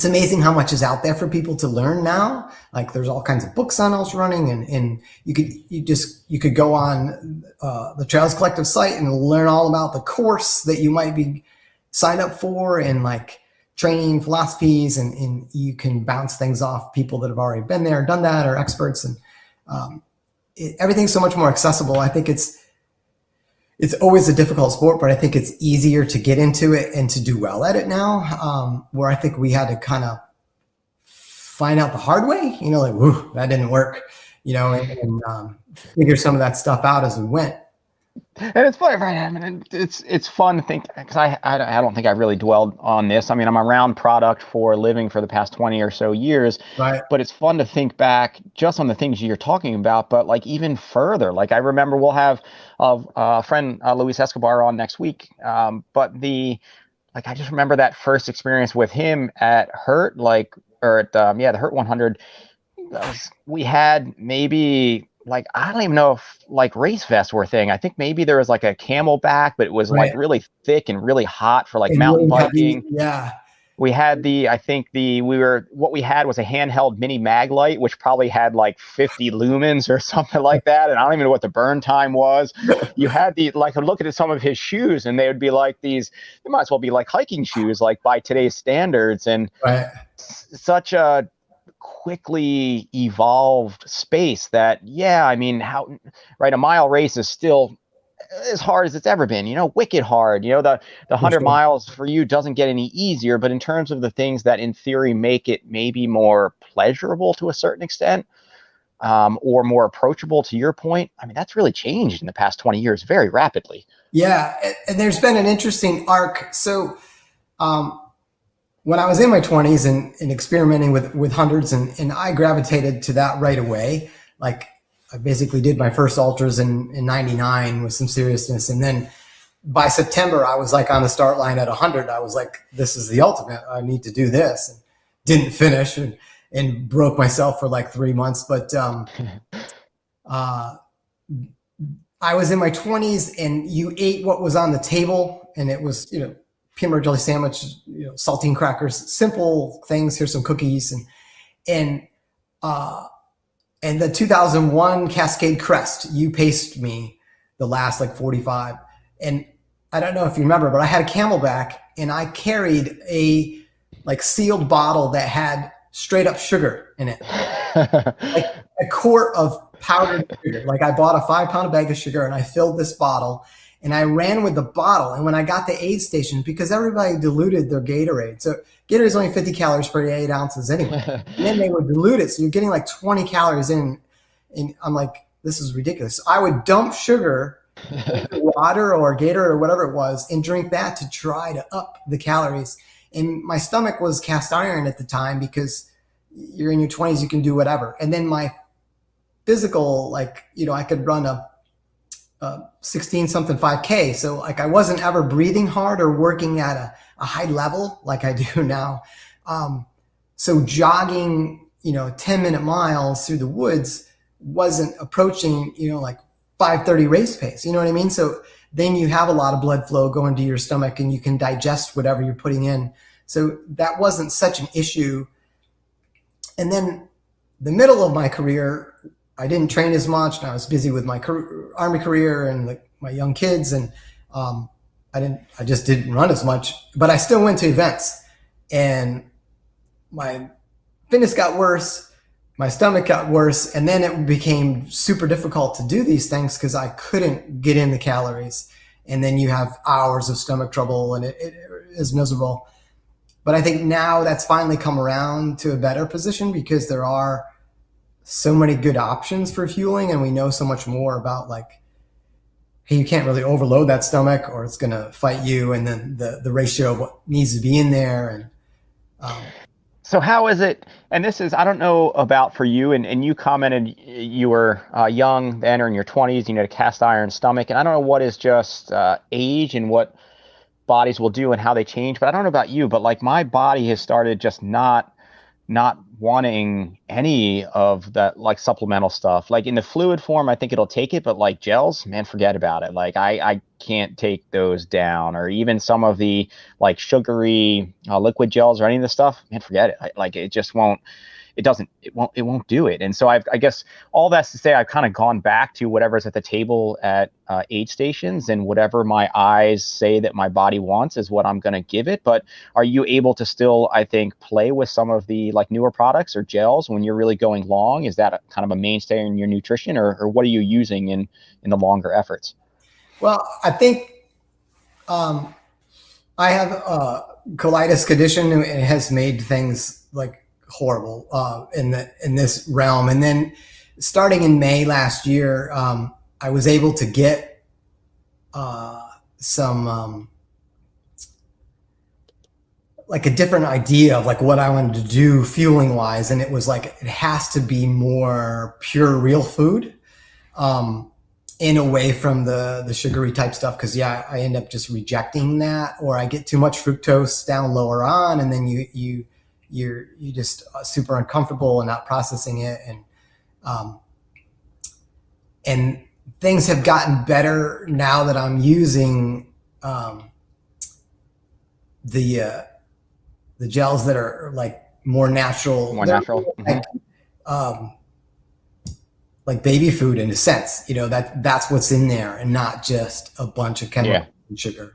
amazing how much is out there for people to learn now. Like there's all kinds of books on ultra running, and you could go on the Trails Collective site and learn all about the course that you might be signed up for, and like training philosophies, and you can bounce things off people that have already been there, done that, or experts, and everything's so much more accessible. I think it's always a difficult sport, but I think it's easier to get into it and to do well at it now, where I think we had to kind of find out the hard way, like, whoo, that didn't work, and figure some of that stuff out as we went. And it's funny, right? I mean, it's fun to think, because I don't think I've really dwelled on this. I mean, I'm around product for a living for the past 20 or so years, Right. but it's fun to think back just on the things you're talking about, but like even further. Like I remember we'll have a friend, Luis Escobar, on next week. But I just remember that first experience with him at Hurt, or at the Hurt 100. We had maybe, I don't even know if race vests were a thing. I think maybe there was like a Camelback, but it was Right. really thick and really hot for And mountain really heavy, biking. yeah. We had what we had was a handheld mini mag light, which probably had like 50 lumens or something like that. And I don't even know what the burn time was. You had I'd look at some of his shoes, and they would be like they might as well be like hiking shoes, like by today's standards. And Right. such a quickly evolved space that, I mean, a mile race is still as hard as it's ever been, wicked hard. The 100 sure. miles for you doesn't get any easier, but in terms of the things that in theory make it maybe more pleasurable to a certain extent, or more approachable, to your point, I mean, that's really changed in the past 20 years very rapidly. Yeah. And there's been an interesting arc. So, when I was in my 20s and experimenting with hundreds, and I gravitated to that right away. Like, I basically did my first ultras in 99 with some seriousness. And then by September, I was like on the start line at 100. I was like, this is the ultimate. I need to do this. And didn't finish and broke myself for like 3 months. But I was in my 20s, and you ate what was on the table, and it was, peanut butter jelly sandwich, saltine crackers, simple things. Here's some cookies, and the 2001 Cascade Crest, you paced me the last 45. And I don't know if you remember, but I had a Camelback, and I carried a sealed bottle that had straight up sugar in it, like a quart of powdered sugar. Like, I bought a 5-pound bag of sugar, and I filled this bottle, and I ran with the bottle. And when I got to aid station, because everybody diluted their Gatorade, so Gatorade is only 50 calories per 8 ounces anyway. And then they would dilute it, so you're getting 20 calories in. And I'm like, this is ridiculous. I would dump sugar into water or Gatorade or whatever it was, and drink that to try to up the calories. And my stomach was cast iron at the time, because you're in your 20s, you can do whatever. And then my physical, I could run a 16 something 5K. So I wasn't ever breathing hard or working at a high level like I do now. So jogging, 10-minute miles through the woods wasn't approaching, 5:30 race pace. You know what I mean? So then you have a lot of blood flow going to your stomach, and you can digest whatever you're putting in. So that wasn't such an issue. And then the middle of my career, I didn't train as much, and I was busy with my Army career and my young kids, and I just didn't run as much. But I still went to events, and my fitness got worse, my stomach got worse, and then it became super difficult to do these things because I couldn't get in the calories. And then you have hours of stomach trouble, and it is miserable. But I think now that's finally come around to a better position, because there are so many good options for fueling, and we know so much more about hey, you can't really overload that stomach, or it's going to fight you, and then the ratio of what needs to be in there. And so how is it, and this is, I don't know about for you, and you commented you were young then, or in your 20s, you had a cast iron stomach, and I don't know what is just age and what bodies will do and how they change, but I don't know about you, but my body has started just not wanting any of that supplemental stuff. In the fluid form, I think it'll take it, but gels, man, forget about it. I can't take those down, or even some of the sugary liquid gels or any of the stuff, man, forget it. It just won't. It won't do it. And so I guess all that's to say, I've kind of gone back to whatever's at the table at aid stations, and whatever my eyes say that my body wants is what I'm going to give it. But are you able to still, I think, play with some of the newer products or gels when you're really going long? Is that kind of a mainstay in your nutrition, or what are you using in the longer efforts? Well, I think I have a colitis condition, and it has made things horrible in this realm. And then starting in May last year, I was able to get some like a different idea of like what I wanted to do fueling wise. And it was like, it has to be more pure, real food, in away from the sugary type stuff. Cause I end up just rejecting that, or I get too much fructose down lower on. And then you're just super uncomfortable and not processing it. And things have gotten better now that I'm using, the gels that are like more natural, like baby food in a sense, that's what's in there and not just a bunch of chemical and sugar.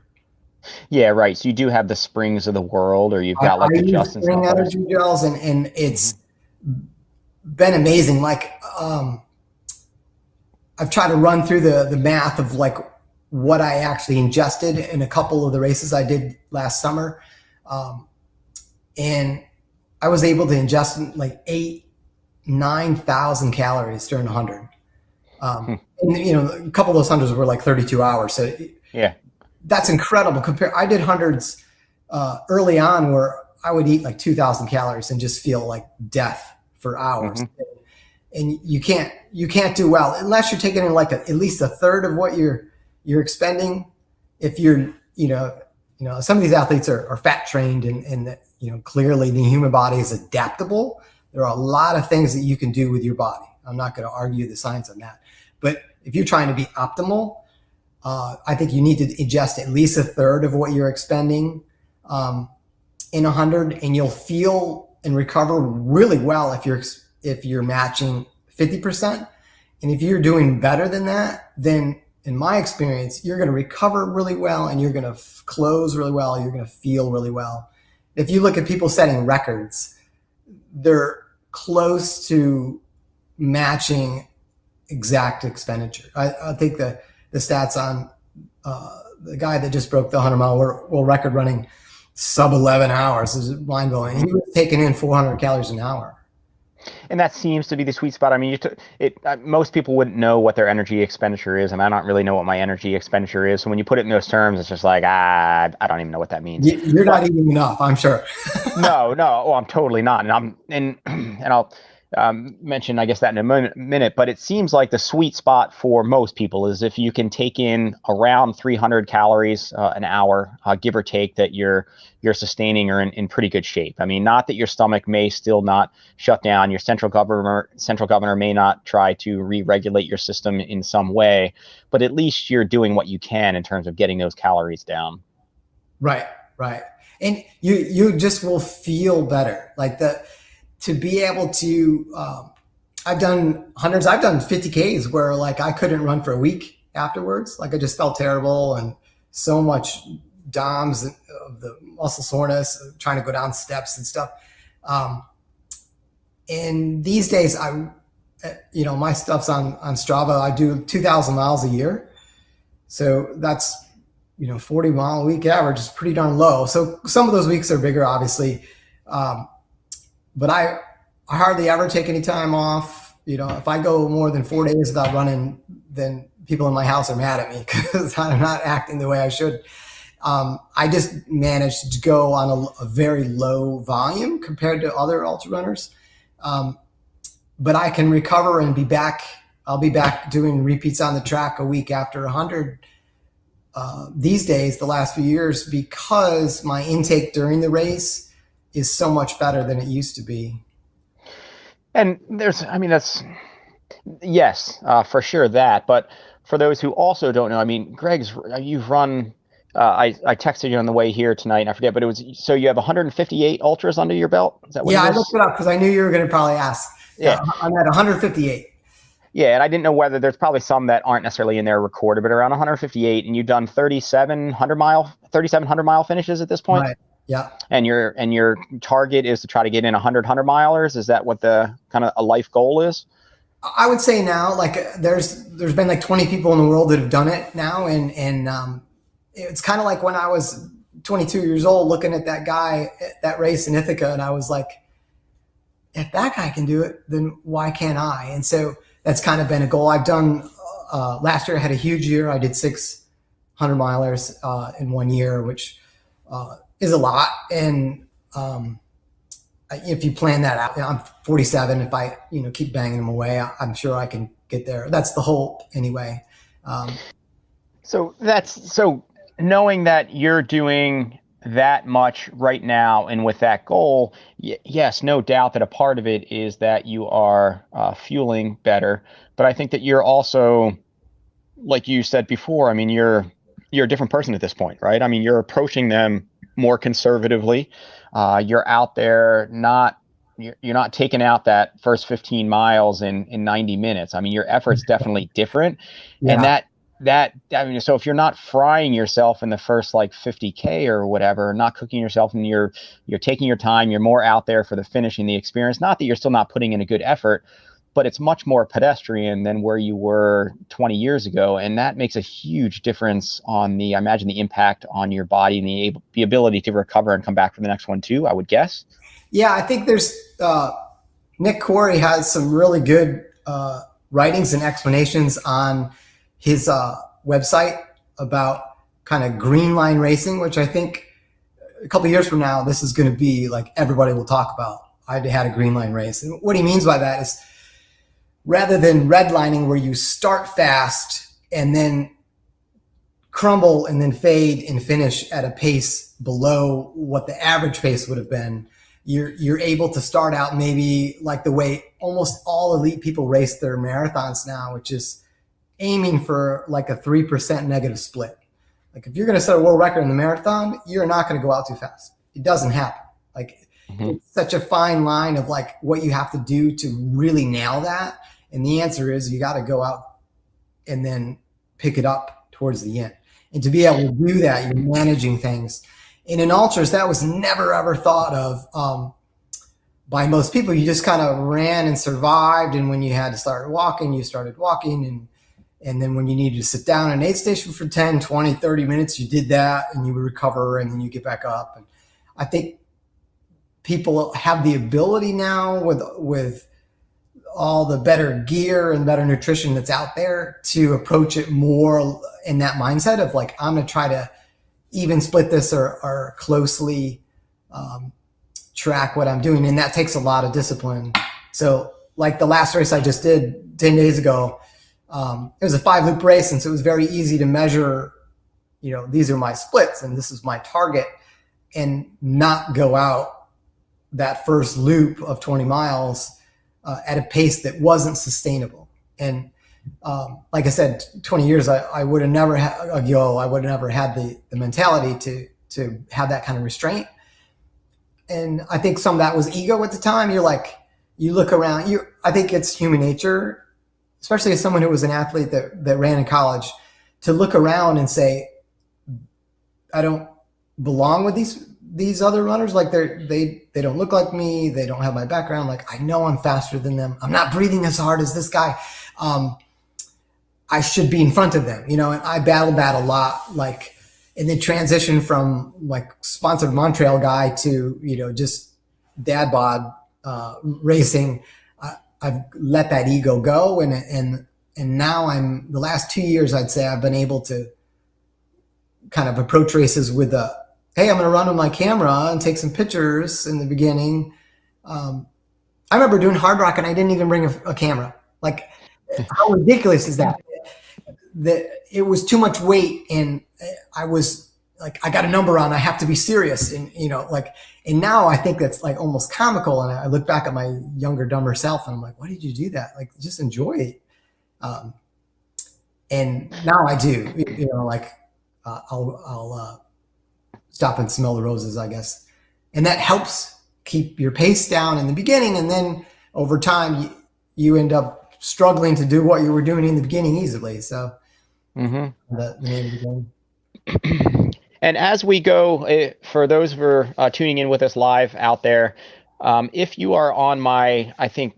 Yeah, right. So you do have the Springs of the world, or you've got like the Justin Spring energy gels, and it's been amazing. Like, I've tried to run through the math of like what I actually ingested in a couple of the races I did last summer. And I was able to ingest like 9,000 calories during 100. And a couple of those hundreds were like 32 hours. So that's incredible. I did hundreds early on where I would eat like 2,000 calories and just feel like death for hours. And you can't do well unless you're taking in like at least a third of what you're expending. If you're, some of these athletes are fat trained and clearly the human body is adaptable. There are a lot of things that you can do with your body. I'm not going to argue the science on that, but if you're trying to be optimal, I think you need to ingest at least a third of what you're expending in 100, and you'll feel and recover really well if you're matching 50%. And if you're doing better than that, then in my experience, you're going to recover really well, and you're going to close really well. You're going to feel really well. If you look at people setting records, they're close to matching exact expenditure. I think the stats on the guy that just broke the 100-mile world record running sub 11 hours is mind blowing. He was taking in 400 calories an hour. And that seems to be the sweet spot. I mean, most people wouldn't know what their energy expenditure is, and I don't really know what my energy expenditure is. So when you put it in those terms, it's just like, I don't even know what that means. You're not eating enough, I'm sure. No, I'm totally not. And I'll mention, I guess, that in a minute. But it seems like the sweet spot for most people is if you can take in around 300 calories an hour, give or take, that you're sustaining or in pretty good shape. I mean, not that your stomach may still not shut down, your central governor may not try to re-regulate your system in some way, but at least you're doing what you can in terms of getting those calories down. Right. And you just will feel better. Like to be able to, I've done hundreds, I've done 50Ks where like I couldn't run for a week afterwards. Like I just felt terrible and so much DOMS of the muscle soreness, trying to go down steps and stuff. And these days my stuff's on Strava. I do 2,000 miles a year. So that's, 40-mile a week average is pretty darn low. So some of those weeks are bigger, obviously. But I hardly ever take any time off. If I go more than 4 days without running, then people in my house are mad at me because I'm not acting the way I should. I just managed to go on a very low volume compared to other ultra runners. But I can recover and be back. I'll be back doing repeats on the track a week after 100 these days, the last few years, because my intake during the race is so much better than it used to be. And yes, for sure that. But for those who also don't know, I mean, you've run, I texted you on the way here tonight, and I forget, but so you have 158 ultras under your belt? Is that what it is? I looked it up because I knew you were going to probably ask. Yeah. I'm at 158. Yeah, and I didn't know whether there's probably some that aren't necessarily in there recorded, but around 158, and you've done 3,700 mile finishes at this point? Right. Yeah. And your target is to try to get in 100 milers. Is that what the kind of a life goal is? I would say now, like there's been like 20 people in the world that have done it now. And it's kind of like when I was 22 years old looking at that guy at that race in Ithaca. And I was like, if that guy can do it, then why can't I? And so that's kind of been a goal I've done. Last year I had a huge year. I did 6 100-milers in 1 year, which is a lot. And if you plan that out, I'm 47. If I keep banging them away, I'm sure I can get there. That's the hope anyway. So knowing that you're doing that much right now and with that goal, yes, no doubt that a part of it is that you are fueling better. But I think that you're also, like you said before, I mean, you're a different person at this point, right? I mean, you're approaching them more conservatively. You're out there you're not taking out that first 15 miles in 90 minutes. I mean, your effort's definitely different. Yeah. And I mean, so if you're not frying yourself in the first like 50K or whatever, not cooking yourself, and you're taking your time, you're more out there for the finishing, the experience, not that you're still not putting in a good effort, but it's much more pedestrian than where you were 20 years ago. And that makes a huge difference on I imagine the impact on your body and the ability to recover and come back for the next one too, I would guess. Yeah, I think there's Nick Corey has some really good writings and explanations on his website about kind of green line racing, which I think a couple of years from now, this is going to be like everybody will talk about. I had a green line race. And what he means by that is rather than redlining where you start fast and then crumble and then fade and finish at a pace below what the average pace would have been, you're able to start out maybe like the way almost all elite people race their marathons now, which is aiming for like a 3% negative split. Like if you're going to set a world record in the marathon, you're not going to go out too fast. It doesn't happen. Like it's such a fine line of like what you have to do to really nail that. And the answer is you got to go out and then pick it up towards the end. And to be able to do that, you're managing things. And in ultras, that was never ever thought of by most people. You just kind of ran and survived. And when you had to start walking, you started walking. And then when you needed to sit down in an aid station for 10, 20, 30 minutes, you did that and you would recover and then you get back up. And I think people have the ability now with all the better gear and better nutrition that's out there to approach it more in that mindset of like, I'm going to try to even split this or closely track what I'm doing. And that takes a lot of discipline. So like the last race I just did 10 days ago, it was a 5-loop race. And so it was very easy to measure, these are my splits and this is my target, and not go out that first loop of 20 miles at a pace that wasn't sustainable. And like I said, 20 years, I would have never had the mentality to have that kind of restraint. And I think some of that was ego at the time. You're like, you look around, I think it's human nature, especially as someone who was an athlete that ran in college, to look around and say, I don't belong with these other runners. Like they don't look like me. They don't have my background. Like I know I'm faster than them. I'm not breathing as hard as this guy. I should be in front of them, and I battled that a lot, like, and then transition from like sponsored Montreal guy to, just dad bod racing. I've let that ego go. And now the last 2 years, I'd say I've been able to kind of approach races with hey, I'm going to run with my camera and take some pictures in the beginning. I remember doing Hard Rock and I didn't even bring a camera. Like, how ridiculous is that? That it was too much weight, and I was like, I got a number on, I have to be serious. And, and now I think that's like almost comical. And I look back at my younger, dumber self and I'm like, why did you do that? Like, just enjoy it. And now I do, I'll stop and smell the roses, I guess. And that helps keep your pace down in the beginning. And then over time, you end up struggling to do what you were doing in the beginning easily. So the name of the game. And as we go, for those who are tuning in with us live out there, if you are on I think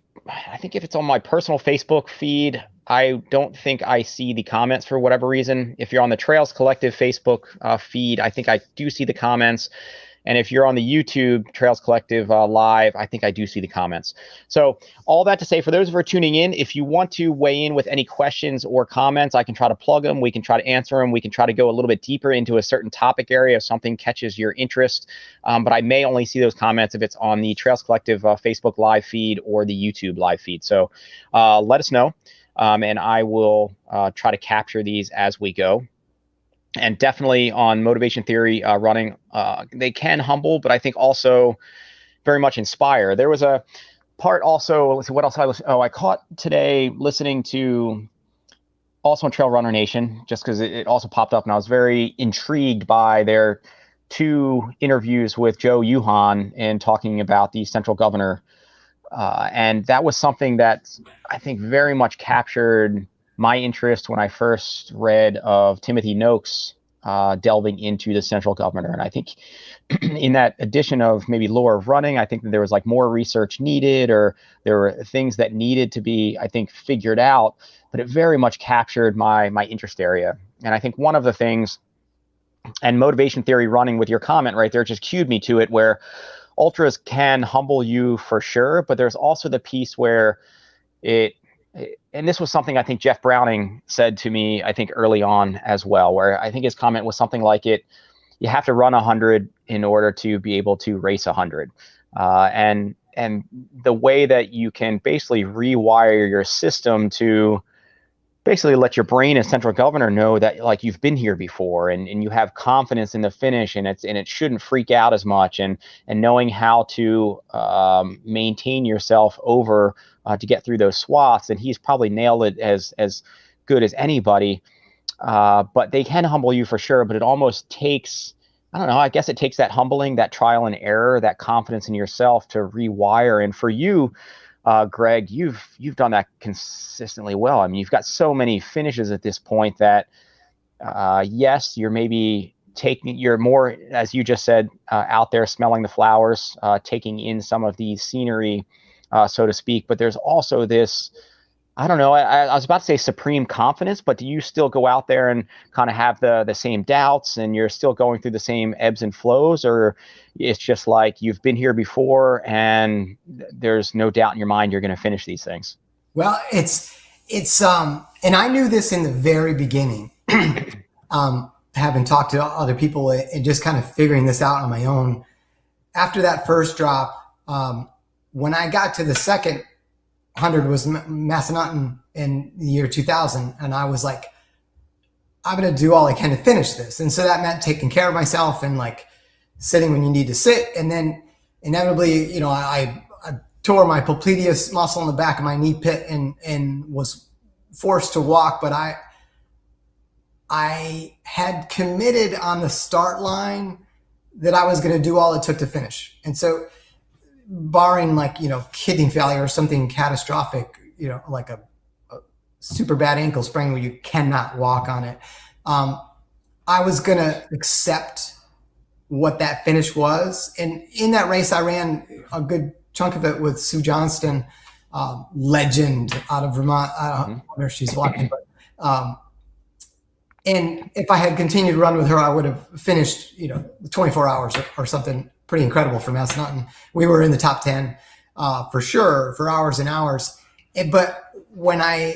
if it's on my personal Facebook feed, I don't think I see the comments for whatever reason. If you're on the Trails Collective Facebook feed, I think I do see the comments. And if you're on the YouTube Trails Collective live, I think I do see the comments. So all that to say, for those who are tuning in, if you want to weigh in with any questions or comments, I can try to plug them. We can try to answer them. We can try to go a little bit deeper into a certain topic area if something catches your interest. But I may only see those comments if it's on the Trails Collective Facebook live feed or the YouTube live feed. So let us know, and I will try to capture these as we go. And definitely on motivation theory running, they can humble, but I think also very much inspire. There was a part also, let's see, what else I caught today listening to also on Trail Runner Nation, just because it also popped up, and I was very intrigued by their 2 interviews with Joe Yuhan and talking about the central governor. And that was something that I think very much captured my interest when I first read of Timothy Noakes delving into the central governor. And I think in that addition of maybe lore of running, I think that there was like more research needed, or there were things that needed to be, I think, figured out, but it very much captured my interest area. And I think one of the things, and motivation theory running with your comment right there just cued me to it, where ultras can humble you for sure, but there's also the piece where and this was something I think Jeff Browning said to me, I think early on as well, where I think his comment was something like you have to run 100 in order to be able to race 100. And the way that you can basically rewire your system to basically let your brain as central governor know that like you've been here before, and you have confidence in the finish, and it shouldn't freak out as much, and knowing how to maintain yourself over to get through those swaths. And he's probably nailed it as good as anybody. But they can humble you for sure, but it almost takes, I don't know, I guess it takes that humbling, that trial and error, that confidence in yourself to rewire. And for you, Greg, you've done that consistently well. I mean, you've got so many finishes at this point that, yes, you're more, as you just said, out there smelling the flowers, taking in some of the scenery, so to speak. But there's also this, I don't know, I was about to say supreme confidence, but do you still go out there and kind of have the same doubts, and you're still going through the same ebbs and flows, or it's just like you've been here before and there's no doubt in your mind you're going to finish these things? Well, it's and I knew this in the very beginning, having talked to other people and just kind of figuring this out on my own. After that first drop, when I got to the second 100 was Massanutten in the year 2000. And I was like, I'm going to do all I can to finish this. And so that meant taking care of myself and like sitting when you need to sit. And then inevitably, you know, I tore my popliteus muscle in the back of my knee pit and was forced to walk. But I had committed on the start line that I was going to do all it took to finish. And so barring like, you know, kidney failure or something catastrophic, you know, like a super bad ankle sprain where you cannot walk on it, I was going to accept what that finish was. And in that race, I ran a good chunk of it with Sue Johnston, legend out of Vermont. I don't know if she's watching, but and if I had continued to run with her, I would have finished, you know, 24 hours or something pretty incredible for Massanutten. We were in the top 10 for sure for hours and hours. But when I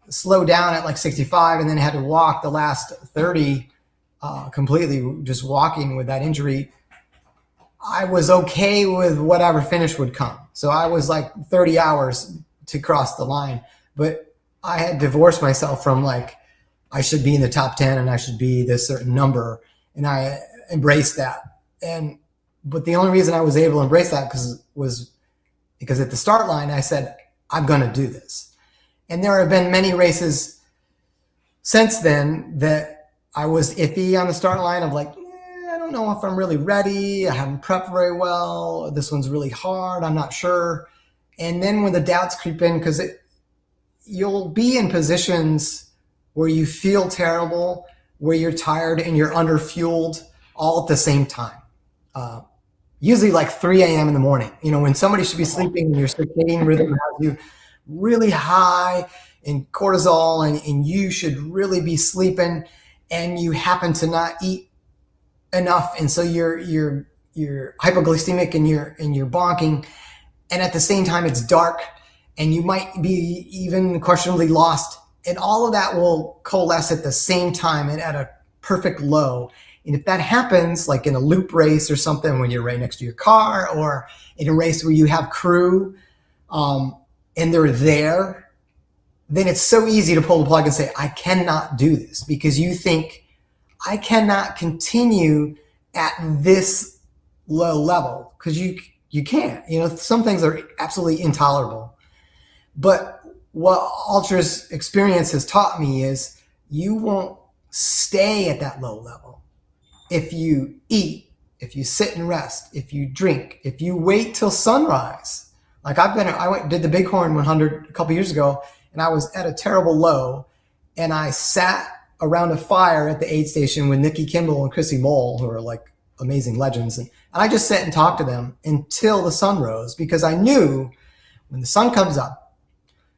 slowed down at like 65 and then had to walk the last 30 completely just walking with that injury, I was okay with whatever finish would come. So I was like 30 hours to cross the line. But I had divorced myself from like, I should be in the top 10 and I should be this certain number. And I embraced that. But the only reason I was able to embrace that was because at the start line, I said, I'm going to do this. And there have been many races since then that I was iffy on the start line of like, I don't know if I'm really ready. I haven't prepped very well. This one's really hard. I'm not sure. And then when the doubts creep in, because you'll be in positions where you feel terrible, where you're tired and you're underfueled all at the same time. Usually like 3 a.m. in the morning, you know, when somebody should be sleeping and your circadian rhythm has you really high in cortisol and you should really be sleeping and you happen to not eat enough. And so you're hypoglycemic and you're bonking, and at the same time it's dark and you might be even questionably lost, and all of that will coalesce at the same time and at a perfect low. And if that happens, like in a loop race or something, when you're right next to your car, or in a race where you have crew and they're there, then it's so easy to pull the plug and say, I cannot do this, because you think, I cannot continue at this low level, because you can't. Some things are absolutely intolerable. But what Ultra's experience has taught me is you won't stay at that low level. If you eat, if you sit and rest, if you drink, if you wait till sunrise. Like did the Bighorn 100 a couple years ago, and I was at a terrible low, and I sat around a fire at the aid station with Nikki Kimball and Chrissy Mole, who are like amazing legends. And I just sat and talked to them until the sun rose, because I knew when the sun comes up,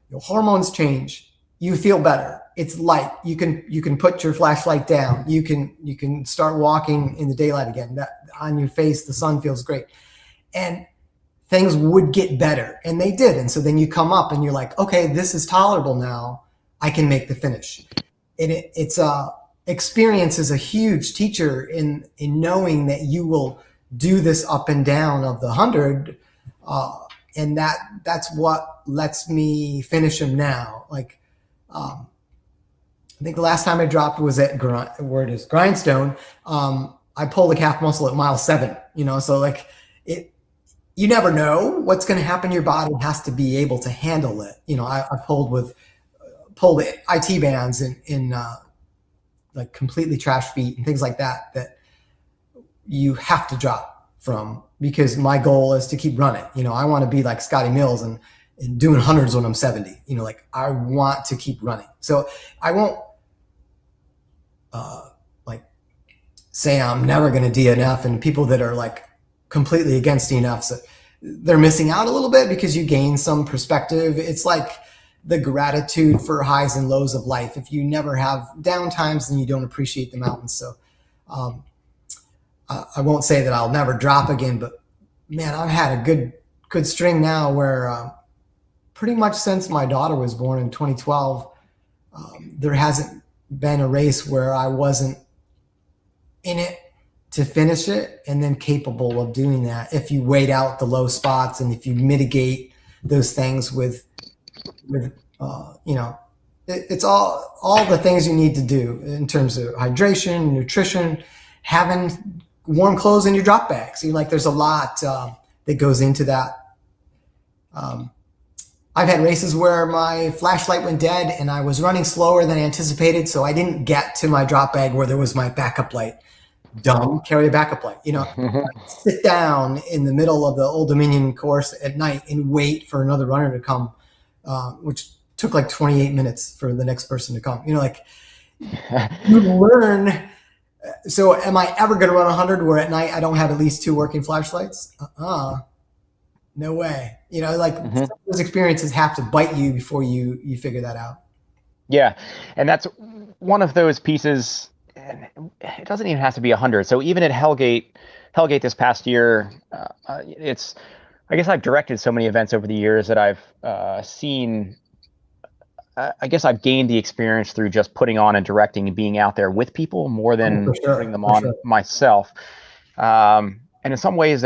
your hormones change, you feel better. It's light. You can put your flashlight down. You can start walking in the daylight again. That on your face, the sun feels great. And things would get better. And they did. And so then you come up and you're like, okay, this is tolerable now. I can make the finish. And it's experience is a huge teacher in knowing that you will do this up and down of the 100. And that's what lets me finish them now. Like, I think the last time I dropped was at Grindstone. I pulled a calf muscle at mile 7, so like you never know what's going to happen. Your body has to be able to handle it. I pulled IT bands in like completely trash feet and things like that you have to drop from, because my goal is to keep running. I want to be like Scottie Mills and doing hundreds when I'm 70. Like I want to keep running. So I won't like say I'm never going to DNF, and people that are like completely against DNFs, they're missing out a little bit, because you gain some perspective. It's like the gratitude for highs and lows of life. If you never have down times, then you don't appreciate the mountains. So I won't say that I'll never drop again, but man, I've had a good string now where pretty much since my daughter was born in 2012, there hasn't been a race where I wasn't in it to finish it, and then capable of doing that if you wait out the low spots and if you mitigate those things with it's all the things you need to do in terms of hydration, nutrition, having warm clothes in your drop bag. So there's a lot that goes into that. I've had races where my flashlight went dead and I was running slower than anticipated, so I didn't get to my drop bag where there was my backup light. Dumb, carry a backup light. Sit down in the middle of the Old Dominion course at night and wait for another runner to come, which took like 28 minutes for the next person to come. You learn. So am I ever going to run 100 where at night I don't have at least 2 working flashlights? No way. Those experiences have to bite you before you figure that out. Yeah. And that's one of those pieces. And it doesn't even have to be 100. So even at Hellgate this past year, I guess I've directed so many events over the years that I've seen. I guess I've gained the experience through just putting on and directing and being out there with people more than putting them on myself. And in some ways,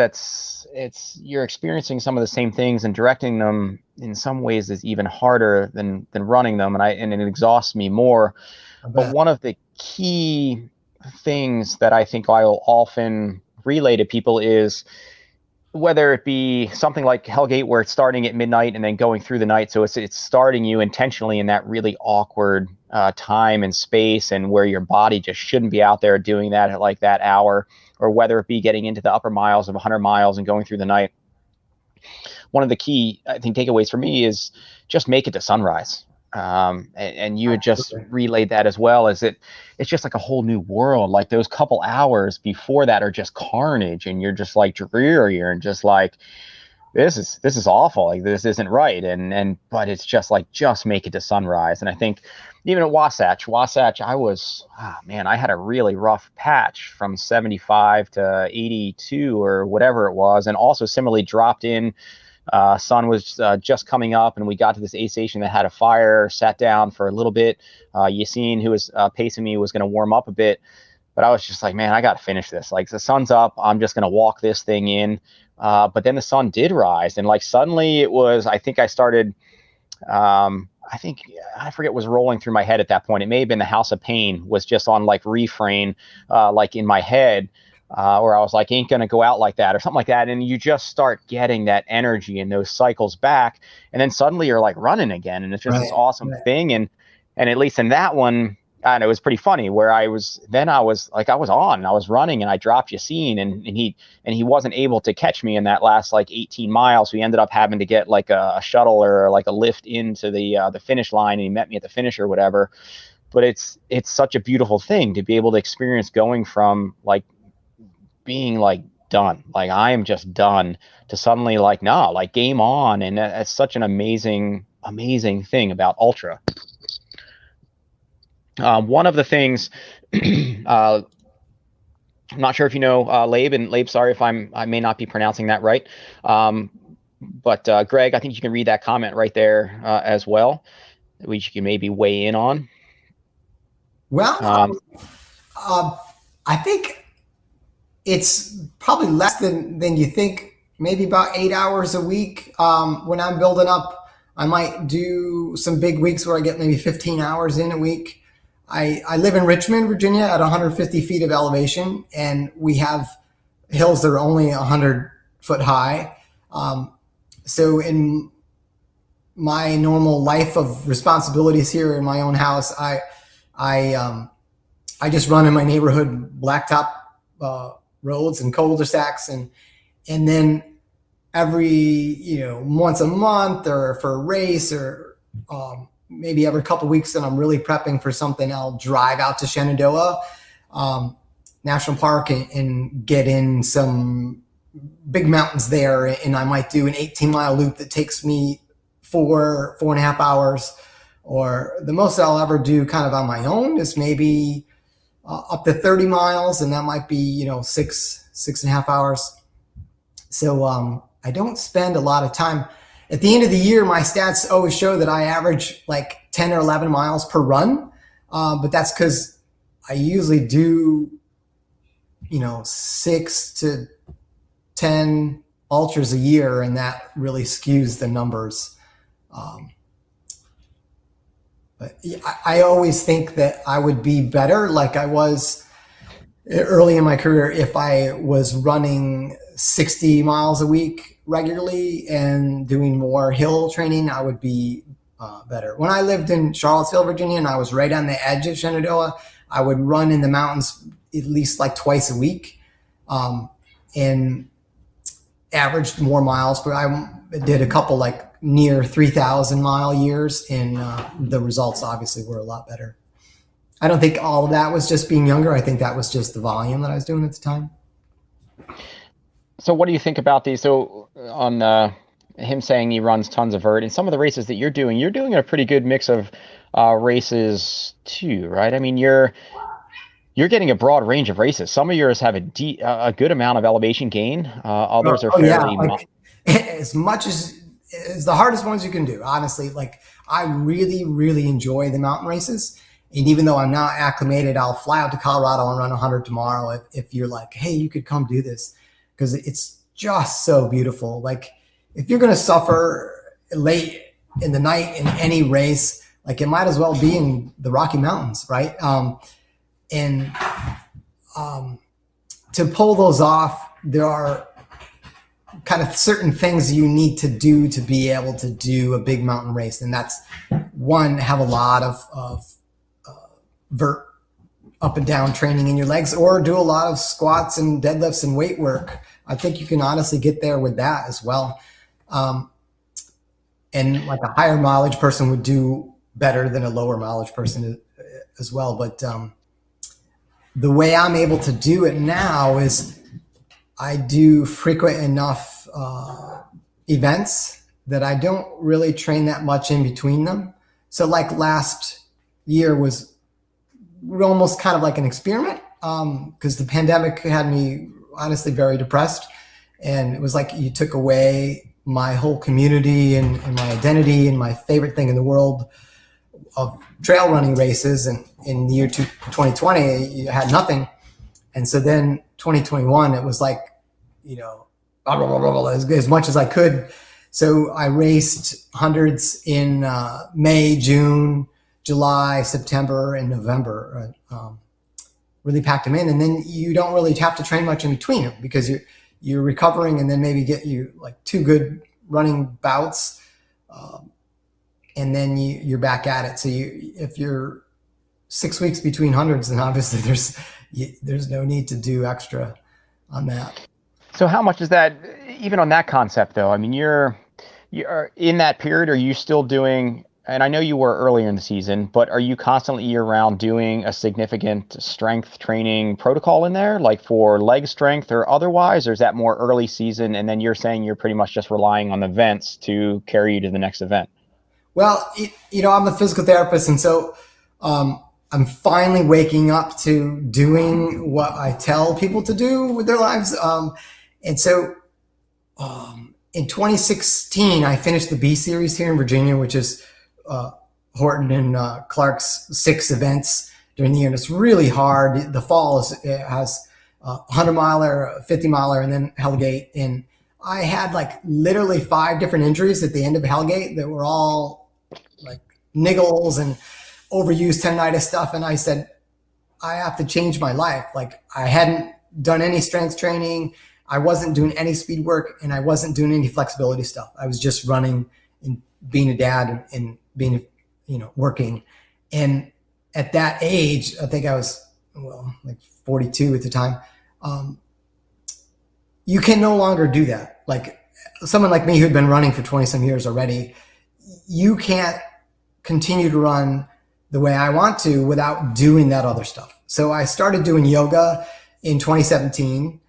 you're experiencing some of the same things, and directing them in some ways is even harder than running them, and it exhausts me more. But one of the key things that I think I'll often relay to people is, whether it be something like Hellgate where it's starting at midnight and then going through the night, so it's starting you intentionally in that really awkward time and space, and where your body just shouldn't be out there doing that at like that hour, or whether it be getting into the upper miles of 100 miles and going through the night. One of the key, I think, takeaways for me is just make it to sunrise. And you had just relayed that as well, as it's just like a whole new world. Like those couple hours before that are just carnage, and you're just like dreary and just like, this is awful. Like this isn't right. But it's just like, just make it to sunrise. And I think even at Wasatch, I was, man, I had a really rough patch from 75 to 82 or whatever it was. And also similarly dropped in, sun was just coming up, and we got to this aid station that had a fire, sat down for a little bit. Yassine, who was pacing me, was going to warm up a bit. But I was just like, man, I got to finish this. Like, the sun's up. I'm just going to walk this thing in. But then the sun did rise. And like suddenly it was, I think I started, I forget what was rolling through my head at that point. It may have been the House of Pain was just on like refrain, like in my head, where I was like, ain't going to go out like that or something like that. And you just start getting that energy and those cycles back. And then suddenly you're like running again. And it's just this awesome thing. And at least in that one, and it was pretty funny where I was running and I dropped Yassine and he wasn't able to catch me in that last like 18 miles. We ended up having to get like a shuttle or like a lift into the finish line, and he met me at the finish or whatever. But it's such a beautiful thing to be able to experience going from like being like done, like I am just done, to suddenly like, no, like game on. And that's such an amazing thing about ultra. One of the things, I'm not sure if you know Labe, and Labe, sorry if I may not be pronouncing that right. But Greg, I think you can read that comment right there as well, which you can maybe weigh in on. Well, I think it's probably less than you think. Maybe about 8 hours a week. When I'm building up, I might do some big weeks where I get maybe 15 hours in a week. I live in Richmond, Virginia, at 150 feet of elevation, and we have hills that are only 100 foot high. So in my normal life of responsibilities here in my own house, I just run in my neighborhood blacktop roads and cul-de-sacs, and then every once a month or for a race or maybe every couple of weeks that I'm really prepping for something, I'll drive out to Shenandoah National Park and get in some big mountains there. And I might do an 18-mile loop that takes me 4.5 hours. Or the most I'll ever do kind of on my own is maybe up to 30 miles. And that might be, 6.5 hours. So I don't spend a lot of time. At the end of the year, my stats always show that I average like 10 or 11 miles per run. But that's because I usually do, 6 to 10 ultras a year, and that really skews the numbers. But I always think that I would be better, like I was early in my career, if I was running 60 miles a week regularly and doing more hill training. I would be better. When I lived in Charlottesville, Virginia, and I was right on the edge of Shenandoah, I would run in the mountains at least like twice a week, and averaged more miles. But I did a couple like near 3,000 mile years, and the results obviously were a lot better. I don't think all of that was just being younger. I think that was just the volume that I was doing at the time. So what do you think about these? So on him saying he runs tons of vert, and some of the races that you're doing a pretty good mix of races too, right? I mean, you're getting a broad range of races. Some of yours have a good amount of elevation gain. Others are fairly as much as the hardest ones you can do. Honestly, like I really, really enjoy the mountain races. And even though I'm not acclimated, I'll fly out to Colorado and run 100 tomorrow. If you're like, hey, you could come do this, because it's just so beautiful. Like if you're going to suffer late in the night in any race, like it might as well be in the Rocky Mountains, right? And to pull those off, there are kind of certain things you need to do to be able to do a big mountain race. And that's one, have a lot of vert up and down training in your legs, or do a lot of squats and deadlifts and weight work. I think you can honestly get there with that as well. And like a higher mileage person would do better than a lower mileage person as well. But the way I'm able to do it now is I do frequent enough events that I don't really train that much in between them. So like last year was almost kind of like an experiment, because the pandemic had me honestly very depressed. And it was like you took away my whole community and my identity and my favorite thing in the world of trail running races. And in the year 2020, you had nothing. And so then 2021, it was like, you know, blah, blah, blah, blah, blah, as much as I could. So I raced hundreds in May, June, July, September, and November. Really packed them in. And then you don't really have to train much in between them, because you're recovering, and then maybe get you like 2 good running bouts. And then you're back at it. So if you're 6 weeks between hundreds, then obviously there's no need to do extra on that. So how much is that, even on that concept though? I mean, you're in that period, are you still doing, and I know you were earlier in the season, but are you constantly year round doing a significant strength training protocol in there, like for leg strength or otherwise, or is that more early season? And then you're saying you're pretty much just relying on the events to carry you to the next event? Well, you know, I'm a physical therapist, and so I'm finally waking up to doing what I tell people to do with their lives. And so in 2016, I finished the B series here in Virginia, which is Horton and Clark's 6 events during the year. And it's really hard. The fall has a 100-miler, a 50-miler, and then Hellgate. And I had like literally 5 different injuries at the end of Hellgate that were all like niggles and overused tendonitis stuff. And I said, I have to change my life. Like, I hadn't done any strength training. I wasn't doing any speed work, and I wasn't doing any flexibility stuff. I was just running and being a dad and being, you know, working. And at that age, I think I was, well, like 42 at the time. You can no longer do that. Like someone like me who'd been running for 20 some years already, you can't continue to run the way I want to without doing that other stuff. So I started doing yoga in 2017.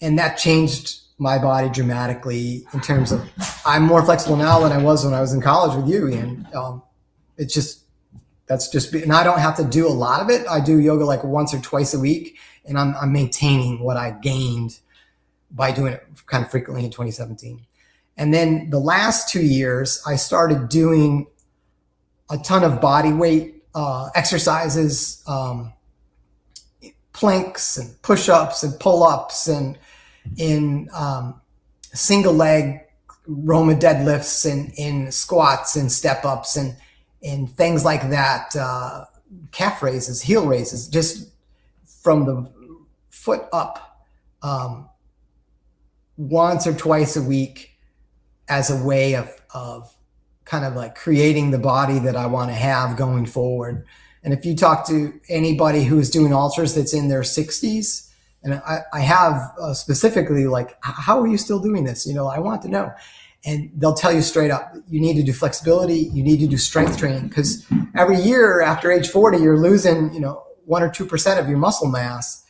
And that changed my body dramatically in terms of, I'm more flexible now than I was when I was in college with you, Ian. It's just, and I don't have to do a lot of it. I do yoga like once or twice a week, and I'm maintaining what I gained by doing it kind of frequently in 2017. And then the last 2 years, I started doing a ton of body weight exercises, planks and push-ups and pull-ups and in single leg Roma deadlifts and in squats and step-ups and things like that, calf raises, heel raises, just from the foot up, once or twice a week as a way of kind of like creating the body that I want to have going forward. And if you talk to anybody who's doing ultras that's in their 60s, and I have specifically like, how are you still doing this? You know, I want to know. And they'll tell you straight up, you need to do flexibility, you need to do strength training, because every year after age 40, you're losing, you know, 1 or 2% of your muscle mass.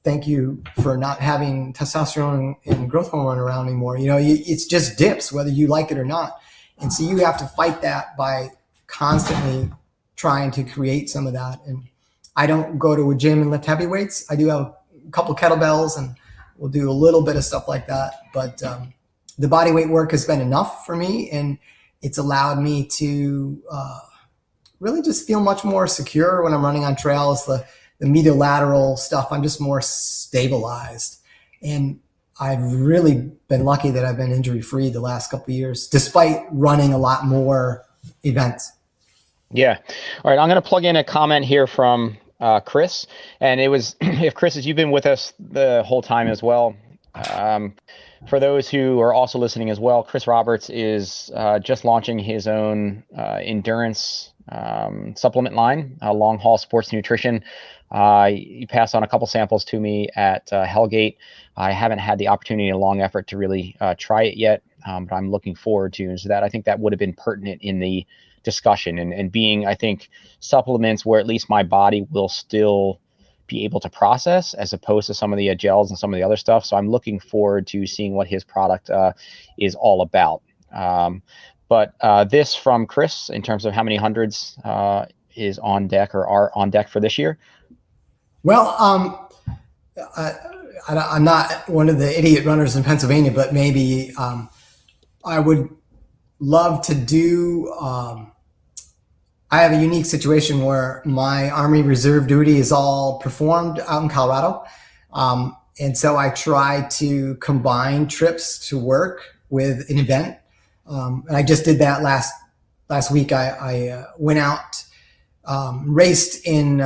Thank you for not having testosterone and growth hormone around anymore. You know, it's just dips, whether you like it or not. And so you have to fight that by constantly trying to create some of that. And I don't go to a gym and lift heavy weights. I do have a couple kettlebells, and we'll do a little bit of stuff like that. But the body weight work has been enough for me, and it's allowed me to really just feel much more secure when I'm running on trails. The medial lateral stuff, I'm just more stabilized. And I've really been lucky that I've been injury free the last couple of years, despite running a lot more events. Yeah. All right. I'm going to plug in a comment here from Chris. And it was, if Chris, you've been with us the whole time as well. For those who are also listening as well, Chris Roberts is just launching his own endurance supplement line, long haul sports nutrition. He passed on a couple samples to me at Hellgate. I haven't had the opportunity in a long effort to really try it yet, but I'm looking forward to. And so that, I think that would have been pertinent in the discussion and being, I think, supplements where at least my body will still be able to process, as opposed to some of the gels and some of the other stuff. So I'm looking forward to seeing what his product is all about. But this from Chris in terms of how many hundreds is on deck or are on deck for this year. Well, I'm not one of the idiot runners in Pennsylvania, but maybe I would love to do. I have a unique situation where my Army Reserve duty is all performed out in Colorado. And so I try to combine trips to work with an event. And I just did that last week. I went out, raced in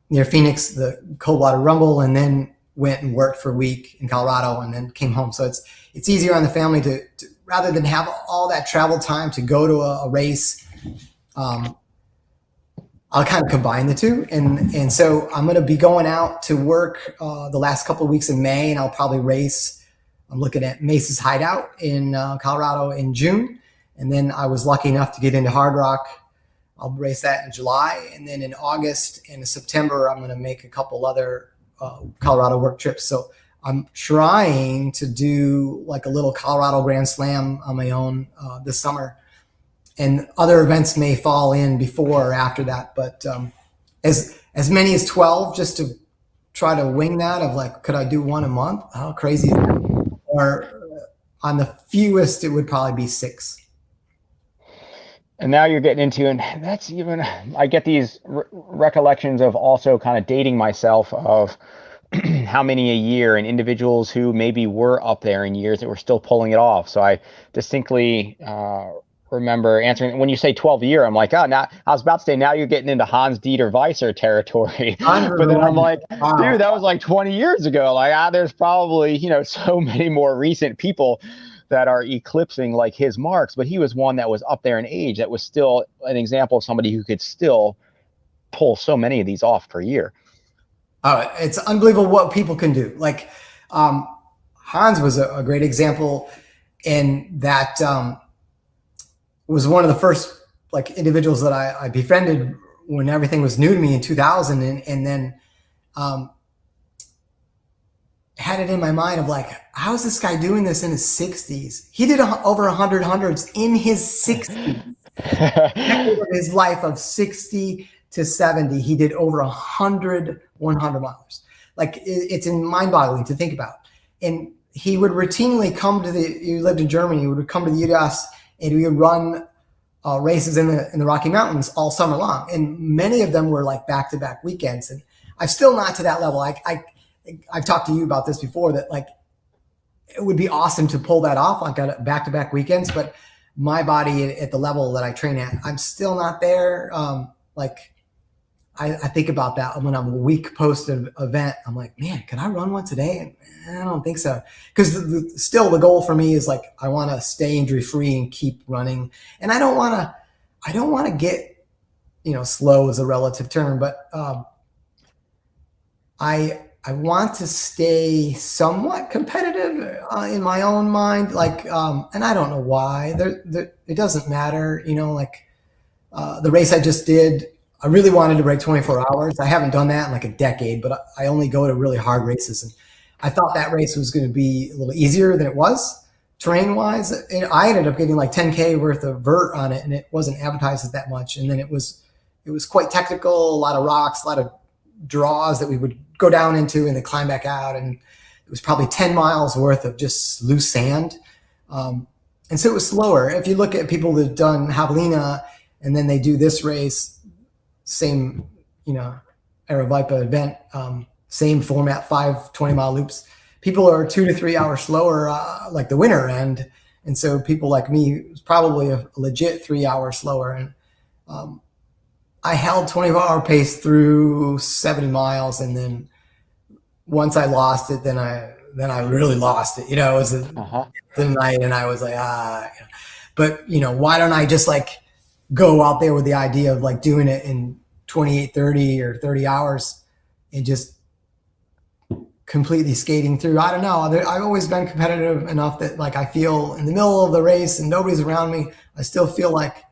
near Phoenix, the Coldwater Rumble, and then went and worked for a week in Colorado and then came home. So it's easier on the family to rather than have all that travel time to go to a race. I'll kind of combine the two. And so I'm going to be going out to work the last couple of weeks in May, and I'll probably race. I'm looking at Mace's Hideout in Colorado in June. And then I was lucky enough to get into Hard Rock. I'll race that in July. And then in August and in September, I'm going to make a couple other Colorado work trips. So I'm trying to do like a little Colorado Grand Slam on my own this summer. And other events may fall in before or after that. But as many as 12 just to try to wing that of like, could I do one a month? How crazy is that? Or on the fewest, it would probably be 6. And now you're getting into, and that's even, I get these recollections of also kind of dating myself of how many a year and individuals who maybe were up there in years that were still pulling it off. So I distinctly remember answering, when you say 12 a year, I'm like, oh, now I was about to say, now you're getting into Hans Dieter Weiser territory. But then I'm like, dude, that was like 20 years ago. Like, there's probably, so many more recent people that are eclipsing like his marks, but he was one that was up there in age that was still an example of somebody who could still pull so many of these off per year. Oh, it's unbelievable what people can do. Like Hans was a great example, and that was one of the first like individuals that I befriended when everything was new to me in 2000, and then had it in my mind of like, how is this guy doing this in his 60s? He did over 100 hundreds in his 60s. His life of 60 to 70, he did over 100 miles. Like it's mind-boggling to think about. And he would routinely come to he lived in Germany, he would come to the US and he would run races in the Rocky Mountains all summer long. And many of them were like back-to-back weekends. And I'm still not to that level. I've talked to you about this before, that like it would be awesome to pull that off like on back-to-back weekends, but my body at the level that I train at, I'm still not there. I think about that when I'm a week post event. I'm like, man, can I run one today? And I don't think so, because still the goal for me is like I want to stay injury free and keep running, and I don't want to get slow is a relative term, but I want to stay somewhat competitive in my own mind, like, and I don't know why. It doesn't matter, the race I just did, I really wanted to break 24 hours. I haven't done that in like a decade, but I only go to really hard races, and I thought that race was going to be a little easier than it was terrain-wise. And I ended up getting like 10K worth of vert on it, and it wasn't advertised as that much. And then it was quite technical, a lot of rocks, a lot of draws that we would go down into and then climb back out, and it was probably 10 miles worth of just loose sand, and so it was slower. If you look at people that have done Javelina and then they do this race, same Aravaipa event, same format, 5 20-mile loops, people are 2 to 3 hours slower, like the winter end. And so people like me was probably a legit 3 hours slower, and I held 24-hour pace through 70 miles, and then once I lost it, then I really lost it. It was the night, and I was like, But why don't I just like go out there with the idea of like doing it in 28, 30 or 30 hours and just completely skating through? I don't know. I've always been competitive enough that like I feel in the middle of the race and nobody's around me, I still feel like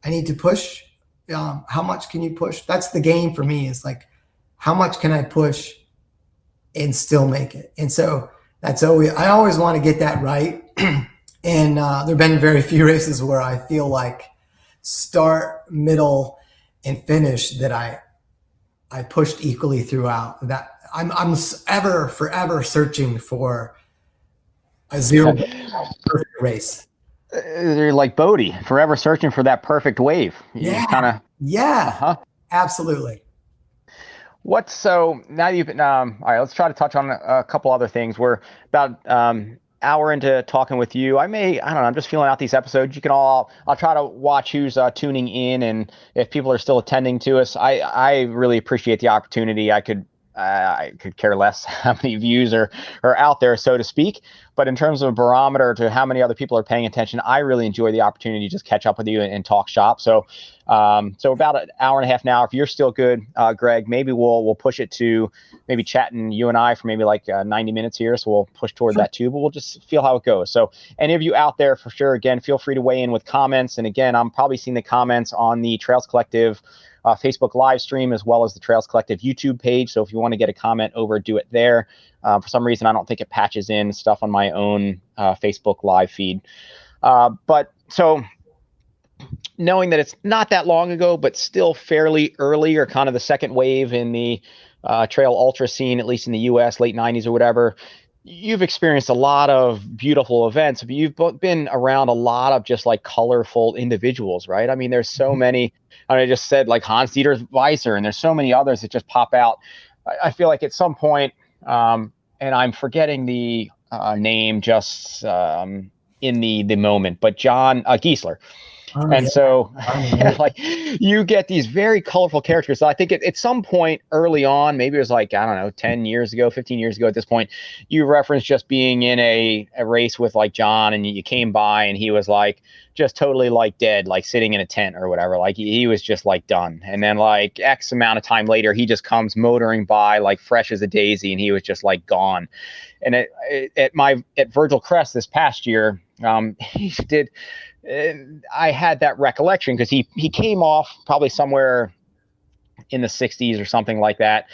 I need to push. How much can you push? That's the game for me, is like, how much can I push and still make it? And so I always want to get that right. And there have been very few races where I feel like start, middle, and finish that I pushed equally throughout. That I'm forever searching for a zero perfect race. You're like Bodie, forever searching for that perfect wave. Yeah, absolutely. So now you've been, all right, let's try to touch on a couple other things. We're about hour into talking with you. I don't know, I'm just feeling out these episodes. I'll try to watch who's tuning in, and if people are still attending to us. I really appreciate the opportunity. I could care less how many views are out there, so to speak. But in terms of a barometer to how many other people are paying attention, I really enjoy the opportunity to just catch up with you and talk shop. So about an hour and a half now. If you're still good, Greg, maybe we'll push it to maybe chatting you and I for maybe like 90 minutes here. So we'll push toward that too, but we'll just feel how it goes. So any of you out there, for sure, again, feel free to weigh in with comments. And again, I'm probably seeing the comments on the Trails Collective Facebook live stream, as well as the Trails Collective YouTube page. So if you want to get a comment over, do it there. For some reason, I don't think it patches in stuff on my own Facebook live feed. But so knowing that it's not that long ago, but still fairly early, or kind of the second wave in the trail ultra scene, at least in the US, late 90s or whatever, you've experienced a lot of beautiful events. You've been around a lot of just like colorful individuals, right? I mean, there's so many. I just said like Hans-Dieter Weiser, and there's so many others that just pop out. I feel like at some point, and I'm forgetting the name just in the moment, but John Giesler. So like you get these very colorful characters. So I think at some point early on, maybe it was like, I don't know, 10 years ago, 15 years ago at this point, you referenced just being in a race with like John, and you came by and he was like just totally like dead, like sitting in a tent or whatever. Like he was just like done. And then like X amount of time later, he just comes motoring by like fresh as a daisy, and he was just like gone. And at Virgil Crest this past year, he did. I had that recollection because he came off probably somewhere in the 60s or something like that.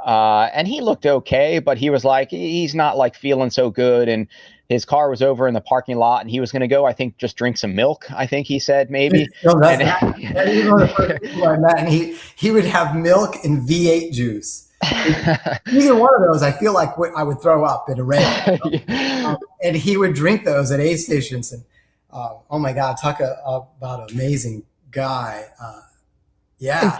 And he looked okay, but he was like, he's not like feeling so good. And his car was over in the parking lot, and he was going to go, I think, just drink some milk. I think he said maybe. And he would have milk and V8 juice. Either one of those, I feel like I would throw up in a race. And he would drink those at aid stations. And oh my God, talk about an amazing guy. Yeah.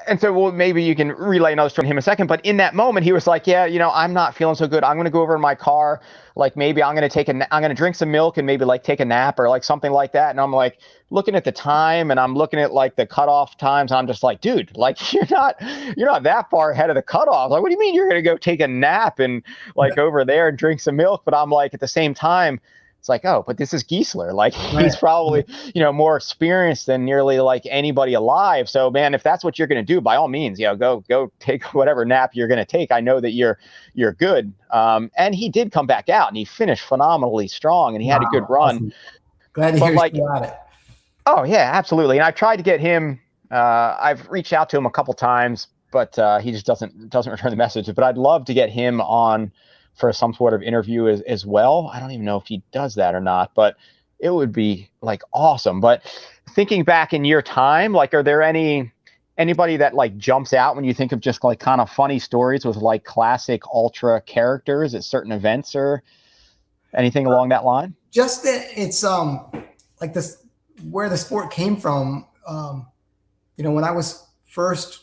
And so, well, maybe you can relay another story from him in a second. But in that moment, he was like, yeah, I'm not feeling so good. I'm going to go over in my car. Like maybe I'm going to drink some milk and maybe like take a nap or like something like that. And I'm like looking at the time, and I'm looking at like the cutoff times. And I'm just like, dude, like you're not that far ahead of the cutoff. Like, what do you mean you're going to go take a nap and like over there and drink some milk? But I'm like, at the same time, it's like, oh, but this is Giesler. Like he's probably, more experienced than nearly like anybody alive. So man, if that's what you're going to do, by all means, go take whatever nap you're going to take. I know that you're good. And he did come back out, and he finished phenomenally strong, and he had a good run. Awesome. Glad to hear you got it. Oh yeah, absolutely. And I've tried to get him. I've reached out to him a couple times, but he just doesn't return the message. But I'd love to get him on for some sort of interview as well. I don't even know if he does that or not, but it would be like awesome. But thinking back in your time, like, are there anybody that like jumps out when you think of just like kind of funny stories with like classic ultra characters at certain events or anything along that line? Just that it's like this, where the sport came from. When I was first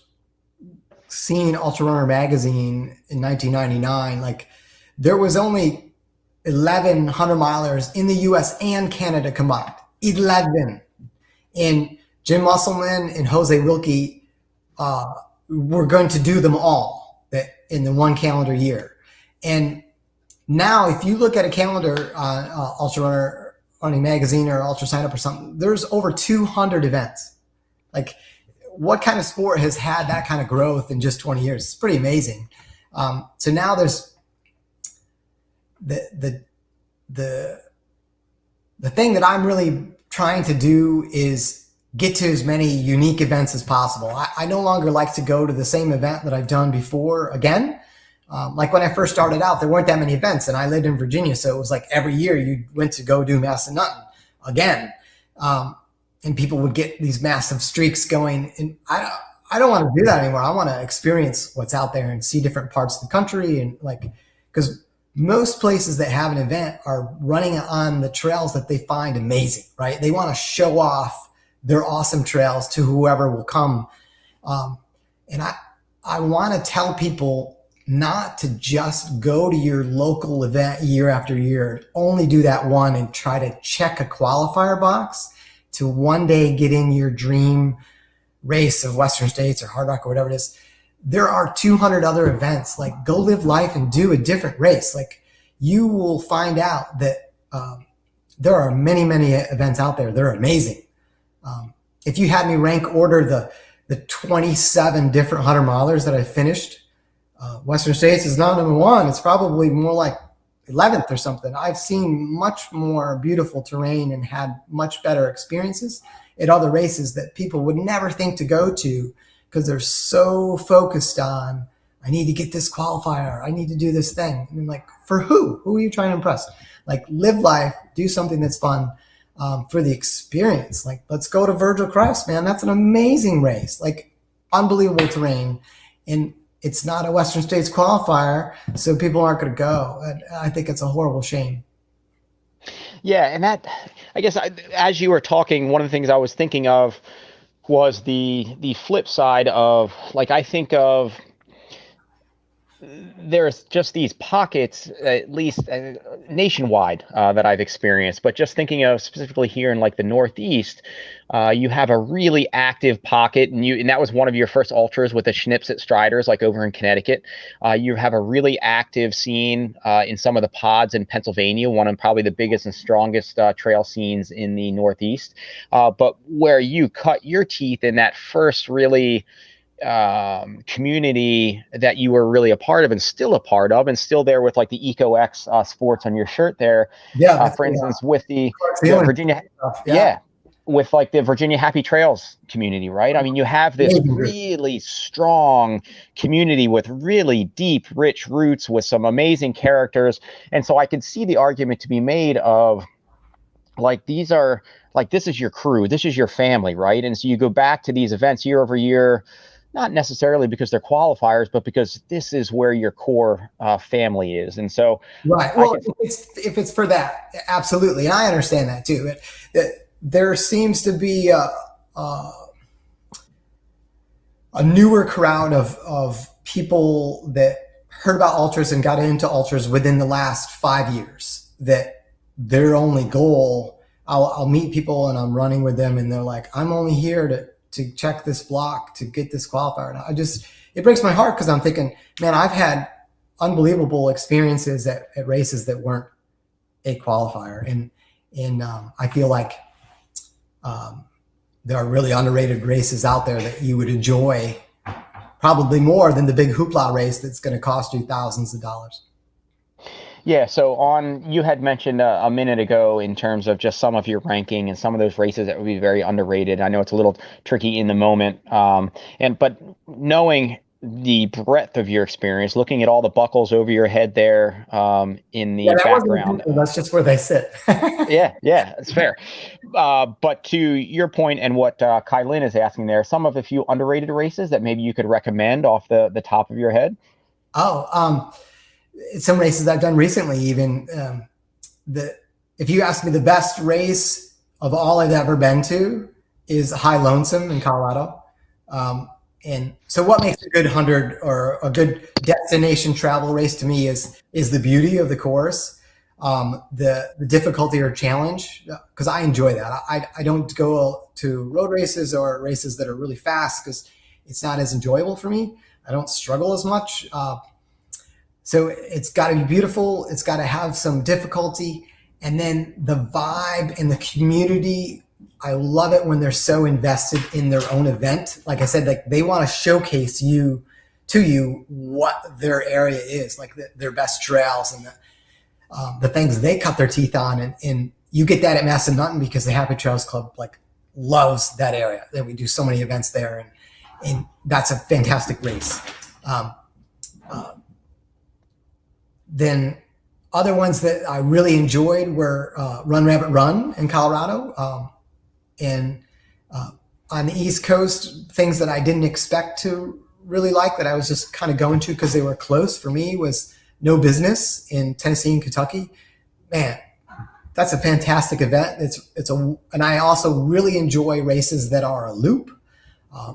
seeing Ultra Runner magazine in 1999, like there was only 11 100-milers in the US and Canada combined. 11. And Jim Musselman and Jose Wilkie were going to do them all in the one calendar year. And now if you look at a calendar on Ultra Runner Running Magazine or Ultra Sign Up or something, there's over 200 events. Like, what kind of sport has had that kind of growth in just 20 years? It's pretty amazing. So now there's the thing that I'm really trying to do is get to as many unique events as possible. I no longer like to go to the same event that I've done before again. Like when I first started out, there weren't that many events, and I lived in Virginia, so it was like every year you went to go do Ascent again, and people would get these massive streaks going. And I don't want to do that anymore. I want to experience what's out there and see different parts of the country, and like, because most places that have an event are running on the trails that they find amazing, right? They want to show off their awesome trails to whoever will come. And I want to tell people not to just go to your local event year after year, only do that one and try to check a qualifier box to one day get in your dream race of Western States or Hard Rock or whatever it is. There are 200 other events. Like, go live life and do a different race. Like, you will find out that there are many, many events out there. They're amazing. If you had me rank order the 27 different 100 milers that I finished, Western States is not number one. It's probably more like 11th or something. I've seen much more beautiful terrain and had much better experiences at other races that people would never think to go to, because they're so focused on, I need to get this qualifier, I need to do this thing. And I'm like, for who? Who are you trying to impress? Like, live life, do something that's fun for the experience. Like, let's go to Virgil Crest, man. That's an amazing race, like unbelievable terrain. And it's not a Western States qualifier, so people aren't going to go. And I think it's a horrible shame. Yeah, and that, I guess, as you were talking, one of the things I was thinking of was the flip side of, like, I think of, there's just these pockets, at least nationwide, that I've experienced. But just thinking of specifically here in like the Northeast, you have a really active pocket, and that was one of your first ultras with the Schnips at Striders, like over in Connecticut. You have a really active scene in some of the pods in Pennsylvania, one of probably the biggest and strongest trail scenes in the Northeast. But where you cut your teeth in that first really community that you were really a part of and still a part of, and still there with like the EcoX sports on your shirt there. Yeah. For instance, with the Virginia, with like the Virginia Happy Trails community, right? I mean, you have this really strong community with really deep, rich roots with some amazing characters. And so I could see the argument to be made of, like, these are, like, this is your crew, this is your family, right? And so you go back to these events year over year, not necessarily because they're qualifiers, but because this is where your core family is. And so, right. Well, if it's for that, absolutely. And I understand that too. There seems to be a newer crowd of people that heard about ultras and got into ultras within the last 5 years, that their only goal, I'll meet people and I'm running with them and they're like, I'm only here to check this block, to get this qualifier. And it breaks my heart, because I'm thinking, man, I've had unbelievable experiences at races that weren't a qualifier. And I feel like there are really underrated races out there that you would enjoy probably more than the big hoopla race that's going to cost you thousands of dollars. Yeah, so you had mentioned a minute ago in terms of just some of your ranking and some of those races that would be very underrated. I know it's a little tricky in the moment, but knowing the breadth of your experience, looking at all the buckles over your head there in the background. That's just where they sit. yeah, it's fair. But to your point and what Kai Lin is asking there, some of the few underrated races that maybe you could recommend off the top of your head? Some races I've done recently, even if you ask me, the best race of all I've ever been to is High Lonesome in Colorado. And so what makes a good 100 or a good destination travel race to me is the beauty of the course, the difficulty or challenge, because I enjoy that. I don't go to road races or races that are really fast because it's not as enjoyable for me. I don't struggle as much. So it's got to be beautiful. It's got to have some difficulty. And then the vibe and the community, I love it when they're so invested in their own event. Like I said, like they want to showcase to you what their area is, like their best trails and the things they cut their teeth on. And you get that at Massanutten because the Happy Trails Club like loves that area. And we do so many events there, and that's a fantastic race. Then other ones that I really enjoyed were Run Rabbit Run in Colorado, and on the East Coast, things that I didn't expect to really like that I was just kind of going to because they were close for me was No Business in Tennessee and Kentucky. Man, that's a fantastic event. And I also really enjoy races that are a loop.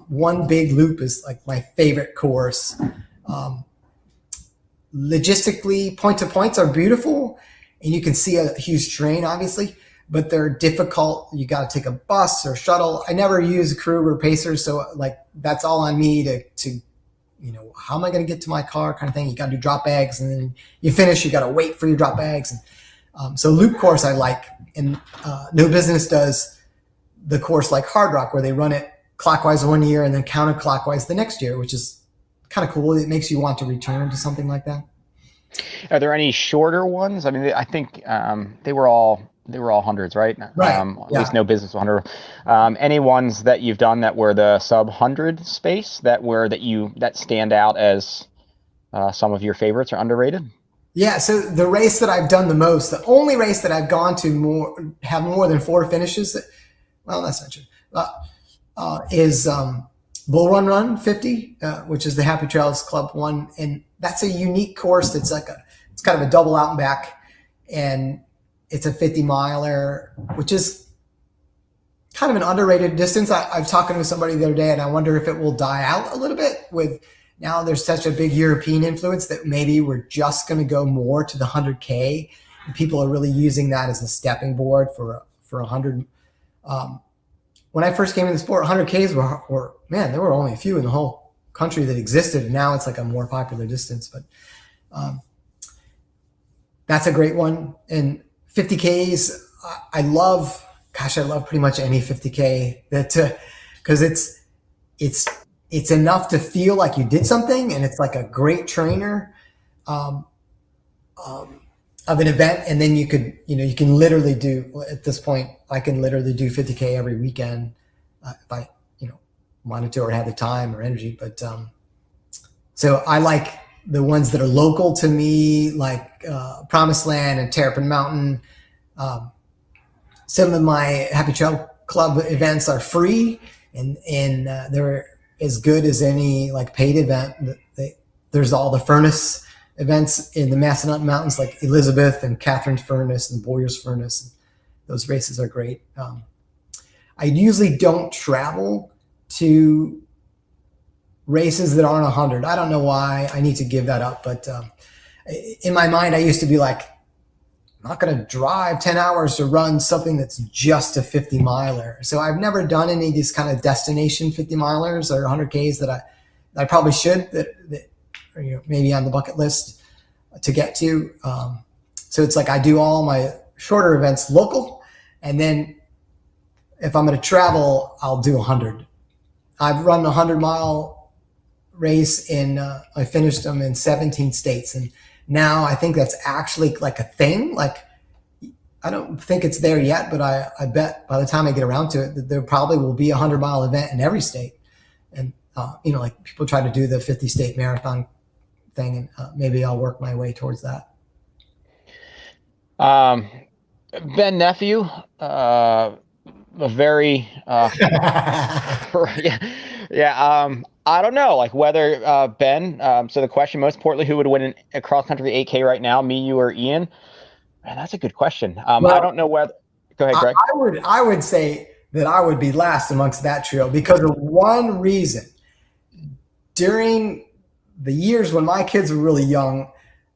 One big loop is like my favorite course. Logistically, point to points are beautiful, and you can see a huge terrain, obviously, but they're difficult. You got to take a bus or shuttle. I never use crew or pacers, so like that's all on me to how am I going to get to my car kind of thing. You got to do drop bags, and then you finish. You got to wait for your drop bags. And so loop course I like, and No Business does the course like Hard Rock, where they run it clockwise one year and then counterclockwise the next year, which is kind of cool. It makes you want to return to something like that. Are there any shorter ones? I mean, I think they were all hundreds, right? Right. At least No Business 100. Any ones that you've done that were the sub 100 space that stand out as some of your favorites or underrated? Yeah. So the race that I've done the most, the only race that I've gone to have more than 4 finishes. Well, that's not true. Is Bull Run 50, which is the Happy Trails Club one, and that's a unique course. It's kind of a double out and back, and it's a 50 miler, which is kind of an underrated distance. I was talking with somebody the other day, and I wonder if it will die out a little bit with now there's such a big European influence that maybe we're just going to go more to the 100K. And people are really using that as a stepping board for 100. When I first came into the sport, 100Ks were there were only a few in the whole country that existed, and now it's like a more popular distance. But that's a great one. And 50Ks, I love pretty much any 50K because it's enough to feel like you did something, and it's like a great trainer of an event. And then you can literally do, at this point, I can literally do 50K every weekend if I wanted to or had the time or energy. But so I like the ones that are local to me, like Promised Land and Terrapin Mountain. Some of my Happy Trail Club events are free, and they're as good as any like paid event. There's all the furnace events in the Massanutten Mountains, like Elizabeth and Catherine's Furnace and Boyer's Furnace. Those races are great. I usually don't travel to races that aren't 100. I don't know why. I need to give that up. But in my mind, I used to be like, I'm not going to drive 10 hours to run something that's just a 50 miler. So I've never done any of these kind of destination 50 milers or 100Ks that I probably should, that are, maybe on the bucket list to get to. So it's like I do all my shorter events local, and then if I'm going to travel, I'll do 100. I've run a 100-mile race I finished them in 17 states. And now I think that's actually like a thing. Like, I don't think it's there yet, but I bet by the time I get around to it, that there probably will be a 100-mile event in every state. And, like people try to do the 50 state marathon thing, and maybe I'll work my way towards that. Ben Nephew, a very I don't know, like whether Ben. So the question, most importantly, who would win a cross country 8K right now, me, you, or Ian? Man, that's a good question. Well, I don't know whether. Go ahead, Greg. I would say that I would be last amongst that trio because of one reason. During the years when my kids were really young,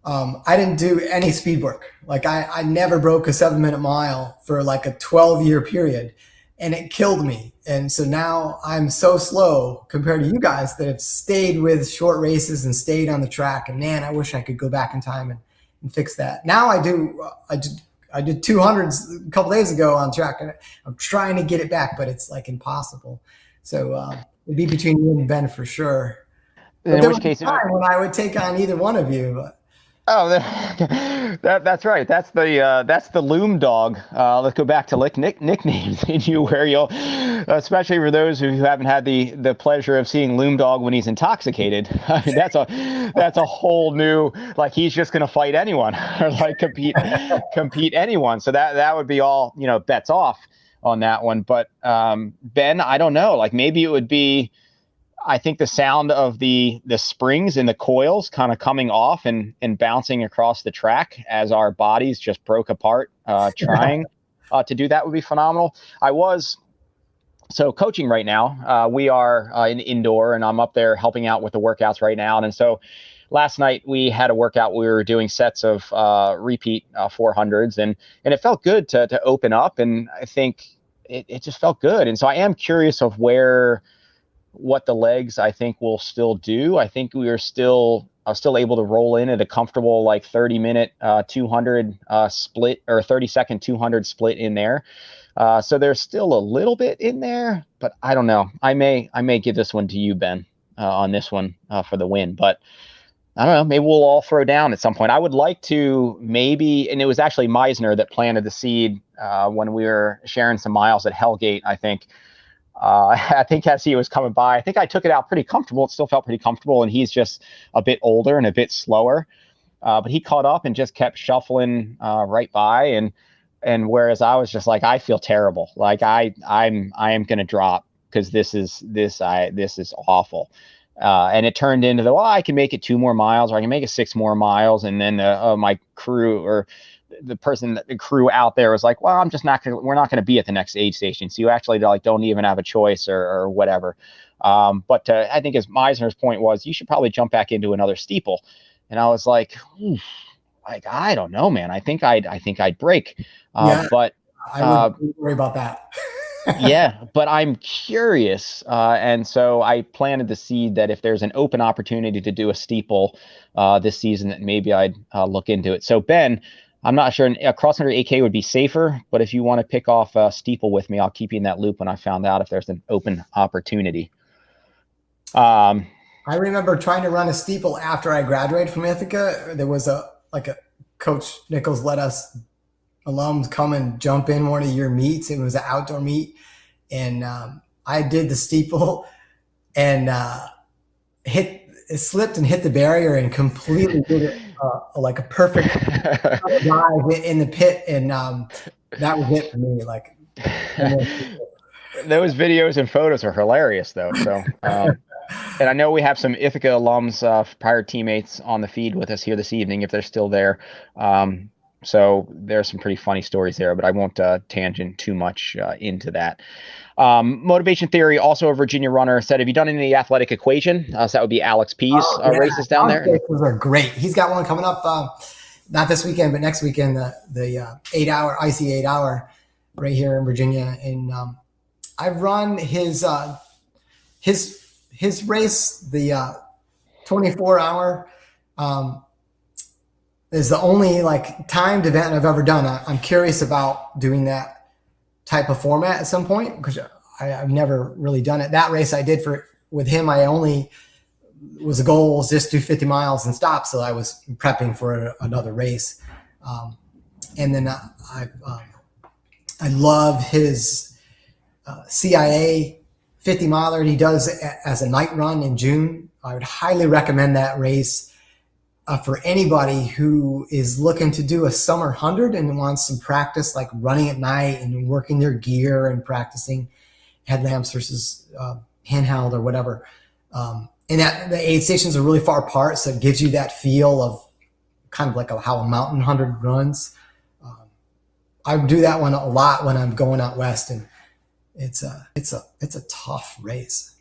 I didn't do any speed work. Like I never broke a 7-minute mile for like a 12-year period, and it killed me. And so now I'm so slow compared to you guys that have stayed with short races and stayed on the track. And man, I wish I could go back in time and fix that. Now I did 200s a couple days ago on track, and I'm trying to get it back, but it's like impossible. So it'd be between you and Ben for sure. But in which case, time when I would take on either one of you. But Oh, that's right. That's the Loom Dog. Let's go back to nicknames in you, where you'll, especially for those who haven't had the pleasure of seeing Loom Dog when he's intoxicated. I mean, that's a whole new, like, he's just going to fight anyone or like compete anyone. So that would be all, bets off on that one. But Ben, I don't know. Like, maybe it would be, I think the sound of the springs and the coils kind of coming off and bouncing across the track as our bodies just broke apart trying to do that would be phenomenal. I was coaching right now. We are in indoor, and I'm up there helping out with the workouts right now. And so last night we had a workout. We were doing sets of repeat 400s, and it felt good to open up. And I think it just felt good. And so I am curious of what the legs I think will still do. I think we are still able to roll in at a comfortable like 30-minute 200 split, or 30-second 200 split in there. So there's still a little bit in there, but I don't know. I may give this one to you, Ben, on this one for the win. But I don't know. Maybe we'll all throw down at some point. I would like to maybe, and it was actually Meisner that planted the seed when we were sharing some miles at Hellgate, I think. I think as he was coming by, I think I took it out pretty comfortable. It still felt pretty comfortable, and he's just a bit older and a bit slower. But he caught up and just kept shuffling right by, and whereas I was just like, I feel terrible. Like I am going to drop because this is awful. And it turned into I can make it 2 more miles, or I can make it 6 more miles, and then my crew, or the crew out there was like, well, we're not going to be at the next aid station. So you actually don't even have a choice or whatever. But I think as Meisner's point was, you should probably jump back into another steeple. And I was like, I don't know, man. I think I'd break. But I wouldn't worry about that. Yeah, but I'm curious. And so I planted the seed that if there's an open opportunity to do a steeple this season, that maybe I'd look into it. So Ben, I'm not sure a cross-country 8K would be safer, but if you want to pick off a steeple with me, I'll keep you in that loop when I found out if there's an open opportunity. I remember trying to run a steeple after I graduated from Ithaca. There was a Coach Nichols let us alums come and jump in one of your meets. It was an outdoor meet, and I did the steeple and slipped and hit the barrier and completely did it like a perfect dive in the pit, and that was it for me. Like, those videos and photos are hilarious, though. So, and I know we have some Ithaca alums, prior teammates, on the feed with us here this evening, if they're still there. So there's some pretty funny stories there, but I won't tangent too much into that. Motivation Theory, also a Virginia runner, said, have you done any athletic equation? So that would be Alex P's races down there. Those are great. He's got one coming up, not this weekend, but next weekend, the 8-hour, IC 8-hour right here in Virginia. And I've run his race, the 24-hour, is the only timed event I've ever done. I'm curious about doing that type of format at some point, because I've never really done it. That race I did with him, the goal was just do 50 miles and stop. So I was prepping for another race. And then I love his CIA 50 miler he does as a night run in June. I would highly recommend that race for anybody who is looking to do a summer 100 and wants some practice, like running at night and working their gear and practicing headlamps versus handheld or whatever. And that the aid stations are really far apart, so it gives you that feel of kind of like how a mountain 100 runs. I do that one a lot when I'm going out west, and it's a tough race.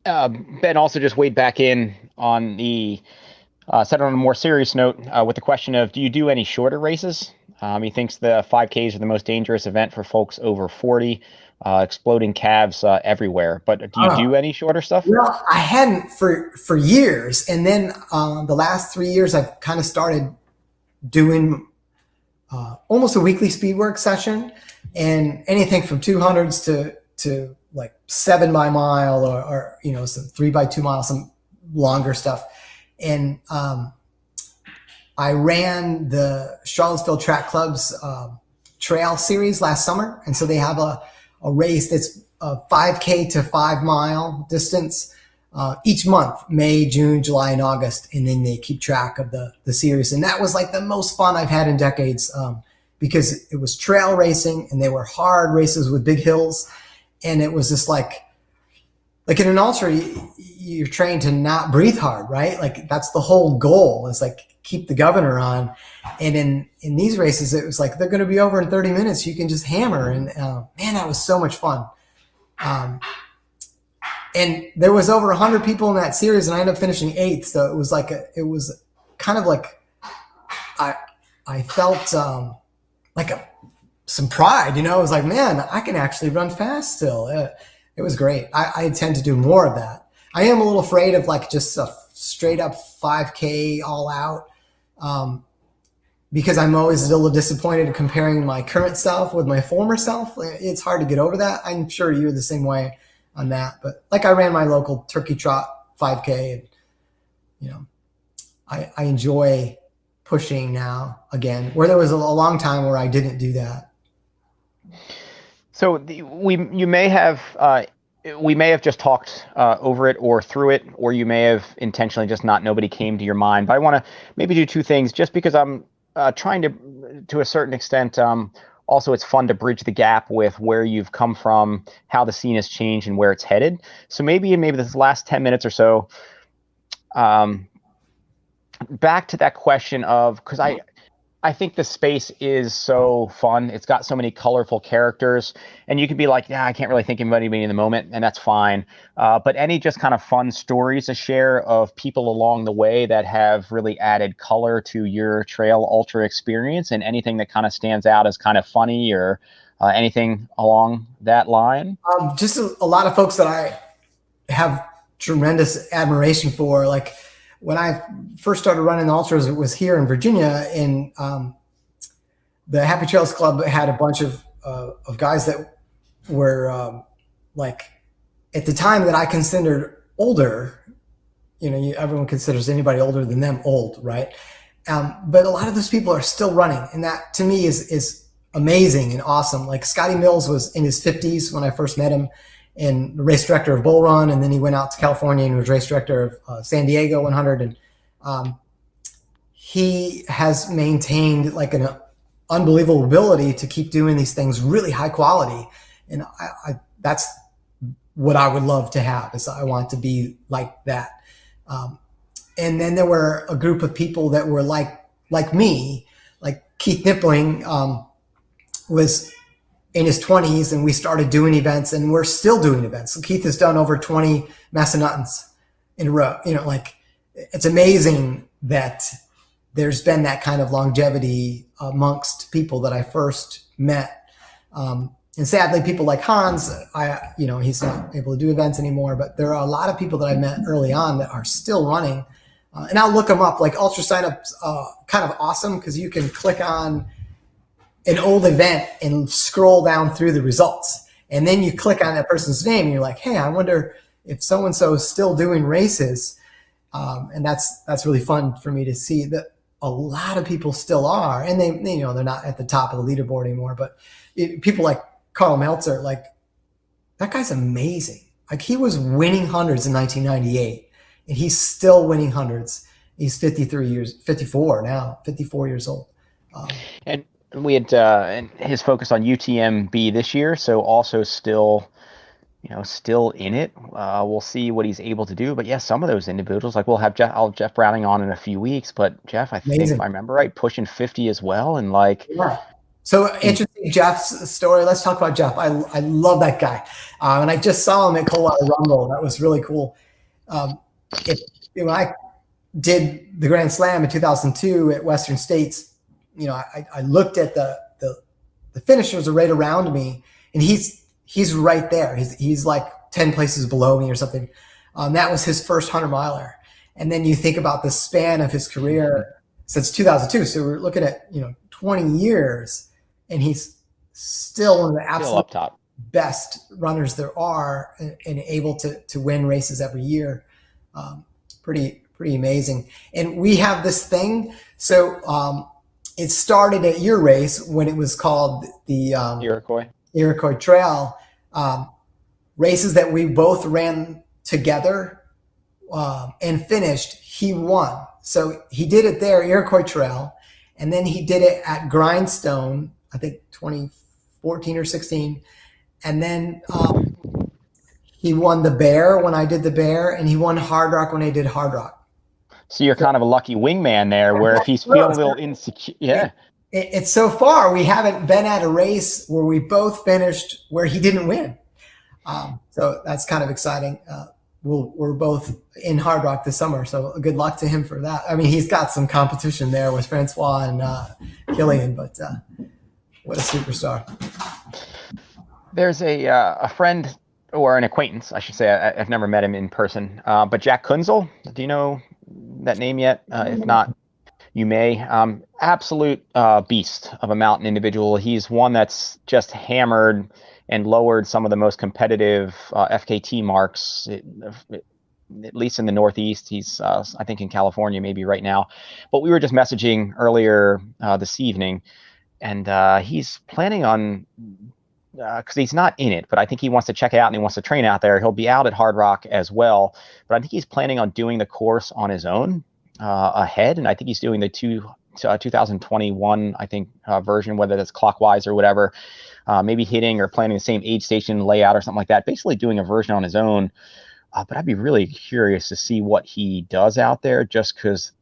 Ben also just weighed back in on the said on a more serious note with the question of, do you do any shorter races? He thinks the 5Ks are the most dangerous event for folks over 40, exploding calves everywhere. But do you do any shorter stuff? Well, I hadn't for years. And then the last 3 years, I've kind of started doing almost a weekly speed work session, and anything from 200s to like 7 by mile or some 3 by 2 miles, some longer stuff. And I ran the Charlottesville Track Club's trail series last summer. And so they have a race that's a 5K to 5 mile distance each month, May, June, July, and August. And then they keep track of the series. And that was like the most fun I've had in decades because it was trail racing and they were hard races with big hills. And it was just like in an ultra, you're trained to not breathe hard, right? Like that's the whole goal, is like keep the governor on. And in these races, it was like, they're going to be over in 30 minutes. You can just hammer. And man, that was so much fun. And there was over 100 people in that series, and I ended up finishing 8th. So it was like it was kind of like I felt some pride, you know. I was like, man, I can actually run fast still. It was great. I intend to do more of that. I am a little afraid of like just a straight up 5K all out, because I'm always a little disappointed comparing my current self with my former self. It's hard to get over that. I'm sure you're the same way on that. But like I ran my local turkey trot 5K, and you know, I enjoy pushing now again, where there was a long time where I didn't do that. So we may have just talked over it or through it, or you may have intentionally just nobody came to your mind. But I want to maybe do two things, just because I'm trying to a certain extent. Also, it's fun to bridge the gap with where you've come from, how the scene has changed, and where it's headed. So maybe this last 10 minutes or so, back to that question of, because I think the space is so fun. It's got so many colorful characters, and you could be like, yeah, I can't really think of anybody in the moment, and that's fine. But any just kind of fun stories to share of people along the way that have really added color to your trail ultra experience, and anything that kind of stands out as kind of funny or anything along that line? Just a lot of folks that I have tremendous admiration for. Like when I first started running the ultras, it was here in Virginia, and the Happy Trails Club had a bunch of guys that were like at the time that I considered older. You know, everyone considers anybody older than them old, right? But a lot of those people are still running, and that to me is amazing and awesome. Like Scottie Mills was in his 50s when I first met him, and the race director of Bull Run, and then he went out to California and was race director of San Diego 100. And he has maintained like an unbelievable ability to keep doing these things really high quality. And that's what I would love to have, is I want to be like that. And then there were a group of people that were like me, like Keith Nippling was in his 20s, and we started doing events, and we're still doing events. So Keith has done over 20 Massanuttons in a row. You know, like it's amazing that there's been that kind of longevity amongst people that I first met. And sadly, people like Hans, he's not able to do events anymore, but there are a lot of people that I met early on that are still running. And I'll look them up. Like Ultra Sign-Up's kind of awesome, because you can click on an old event and scroll down through the results. And then you click on that person's name and you're like, hey, I wonder if so-and-so is still doing races. And that's really fun for me to see that a lot of people still are. And they they're not at the top of the leaderboard anymore, but people like Carl Meltzer, like that guy's amazing. Like he was winning hundreds in 1998 and he's still winning hundreds. He's 54 years old. And we had his focus on UTMB this year, so also still in it. We'll see what he's able to do. But yeah, some of those individuals, like I'll have Jeff Browning on in a few weeks. But Jeff, I think if I remember right, pushing 50 as well, and like. Yeah. So interesting, Jeff's story. Let's talk about Jeff. I love that guy, and I just saw him at Coldwater Rumble. That was really cool. When I did the Grand Slam in 2002 at Western States, I looked at the finishers are right around me, and he's right there. He's like 10 places below me or something. That was his first 100-miler. And then you think about the span of his career since 2002. So we're looking at 20 years, and he's still one of the absolute up top best runners there are, and able to win races every year. Pretty amazing. And we have this thing. So it started at your race when it was called the Iroquois Trail. Races that we both ran together and finished, he won. So he did it there, Iroquois Trail, and then he did it at Grindstone, I think 2014 or 16. And then he won the Bear when I did the Bear, and he won Hard Rock when I did Hard Rock. So you're kind of a lucky wingman there, where if he's feeling a little insecure, It's so far we haven't been at a race where we both finished where he didn't win. So that's kind of exciting. We're both in Hard Rock this summer, so good luck to him for that. I mean, he's got some competition there with Francois and Killian, but what a superstar. There's a friend, or an acquaintance, I should say. I've never met him in person, but Jack Kunzel. Do you know that name yet? If not, you may. Absolute beast of a mountain individual. He's one that's just hammered and lowered some of the most competitive FKT marks, at least in the Northeast. He's, I think, in California maybe right now. But we were just messaging earlier this evening, and he's planning on, because he's not in it, but I think he wants to check it out and he wants to train out there. He'll be out at Hard Rock as well, but I think he's planning on doing the course on his own ahead, and I think he's doing the 2021, I think, version, whether that's clockwise or whatever, maybe hitting or planning the same aid station layout or something like that, basically doing a version on his own. But I'd be really curious to see what he does out there, just because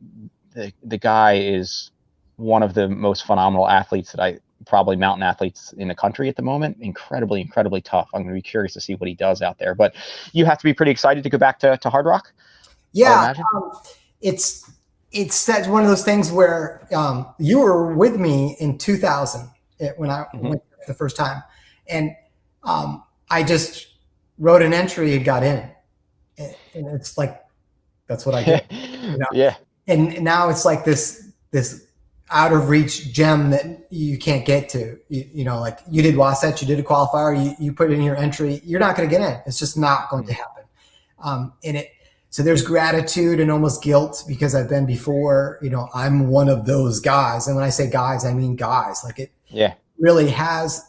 the guy is one of the most phenomenal athletes that probably mountain athletes in the country at the moment. Incredibly, incredibly tough. I'm going to be curious to see what he does out there. But you have to be pretty excited to go back to Hard Rock. Yeah, it's one of those things where you were with me in 2000 when I went the first time, and I just wrote an entry and got in, and it's like that's what I did. Yeah. And now it's like this out of reach gem that you can't get to. You know, like you did Wasatch, you did a qualifier, you put in your entry, you're not going to get in. It's just not going to happen. So there's gratitude and almost guilt because I've been before. You know, I'm one of those guys, and when I say guys, I mean guys. Like it really has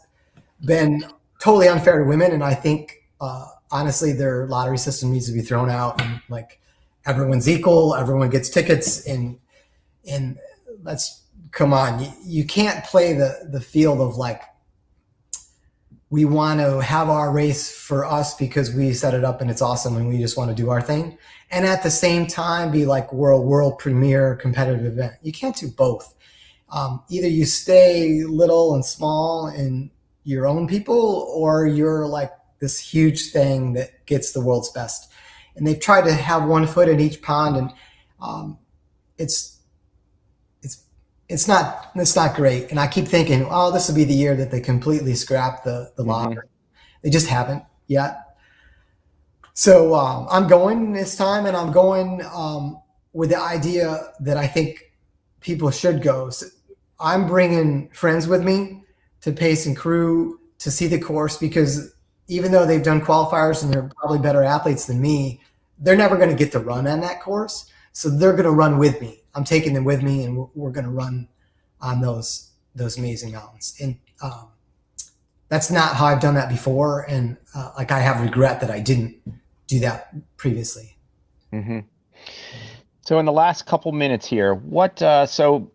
been totally unfair to women, and I think honestly, their lottery system needs to be thrown out. And like everyone's equal, everyone gets tickets, and let's. Come on, you can't play the field of like, we want to have our race for us because we set it up and it's awesome and we just want to do our thing. And at the same time, be like, we're a world premier competitive event. You can't do both. Either you stay little and small in your own people, or you're like this huge thing that gets the world's best. And they've tried to have one foot in each pond, and it's not great. And I keep thinking, oh, this will be the year that they completely scrap the lottery. They just haven't yet. So I'm going this time, and I'm going with the idea that I think people should go. So I'm bringing friends with me to pace and crew to see the course, because even though they've done qualifiers and they're probably better athletes than me, they're never going to get to run on that course. So they're going to run with me. I'm taking them with me, and we're going to run on those amazing mountains. And that's not how I've done that before. And like I have regret that I didn't do that previously. So in the last couple minutes here, so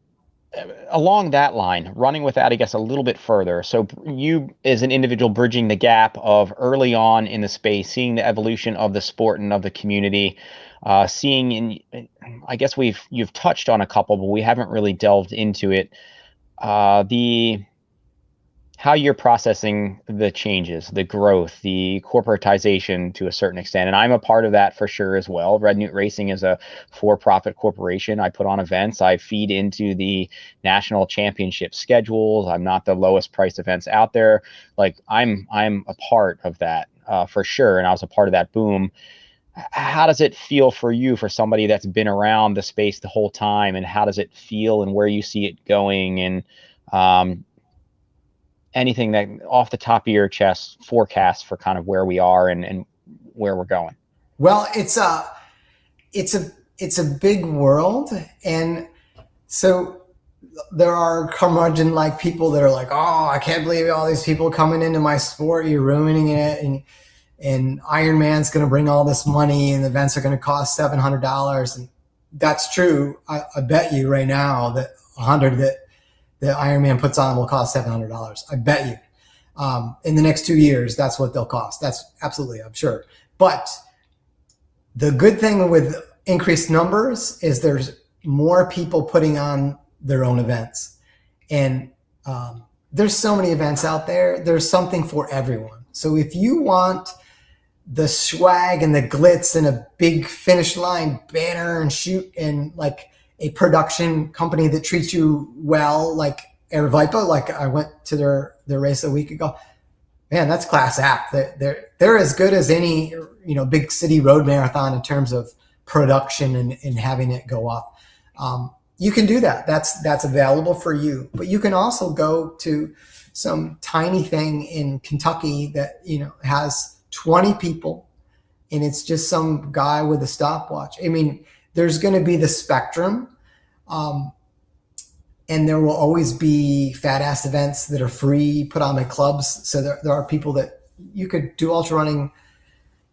along that line, running with that, I guess, a little bit further. So you as an individual bridging the gap of early on in the space, seeing the evolution of the sport and of the community, seeing, I guess you've touched on a couple, but we haven't really delved into it. How you're processing the changes, the growth, the corporatization to a certain extent. And I'm a part of that for sure as well. Red Newt Racing is a for-profit corporation. I put on events. I feed into the national championship schedules. I'm not the lowest priced events out there. Like I'm a part of that for sure. And I was a part of that boom. How does it feel for you, for somebody that's been around the space the whole time, and how does it feel and where you see it going, and anything that off the top of your chest forecast for kind of where we are and where we're going? Well, it's a big world, and So there are curmudgeon-like people that are like, oh, I can't believe all these people coming into my sport. You're ruining it. And Ironman's going to bring all this money and the events are going to cost $700. And that's true. I bet you right now that 100 that Ironman puts on will cost $700. I bet you. In the next 2 years, that's what they'll cost. That's absolutely, I'm sure. But the good thing with increased numbers is there's more people putting on their own events. And there's so many events out there. There's something for everyone. So if you want the swag and the glitz and a big finish line banner and shoot and like a production company that treats you well, like Air Vipa, like I went to their race a week ago. Man, that's class act. They're as good as any, big city road marathon in terms of production and having it go off. You can do that. That's available for you. But you can also go to some tiny thing in Kentucky that, has 20 people and it's just some guy with a stopwatch. I mean, there's going to be the spectrum. And there will always be fat ass events that are free put on by clubs. So there are people that you could do ultra running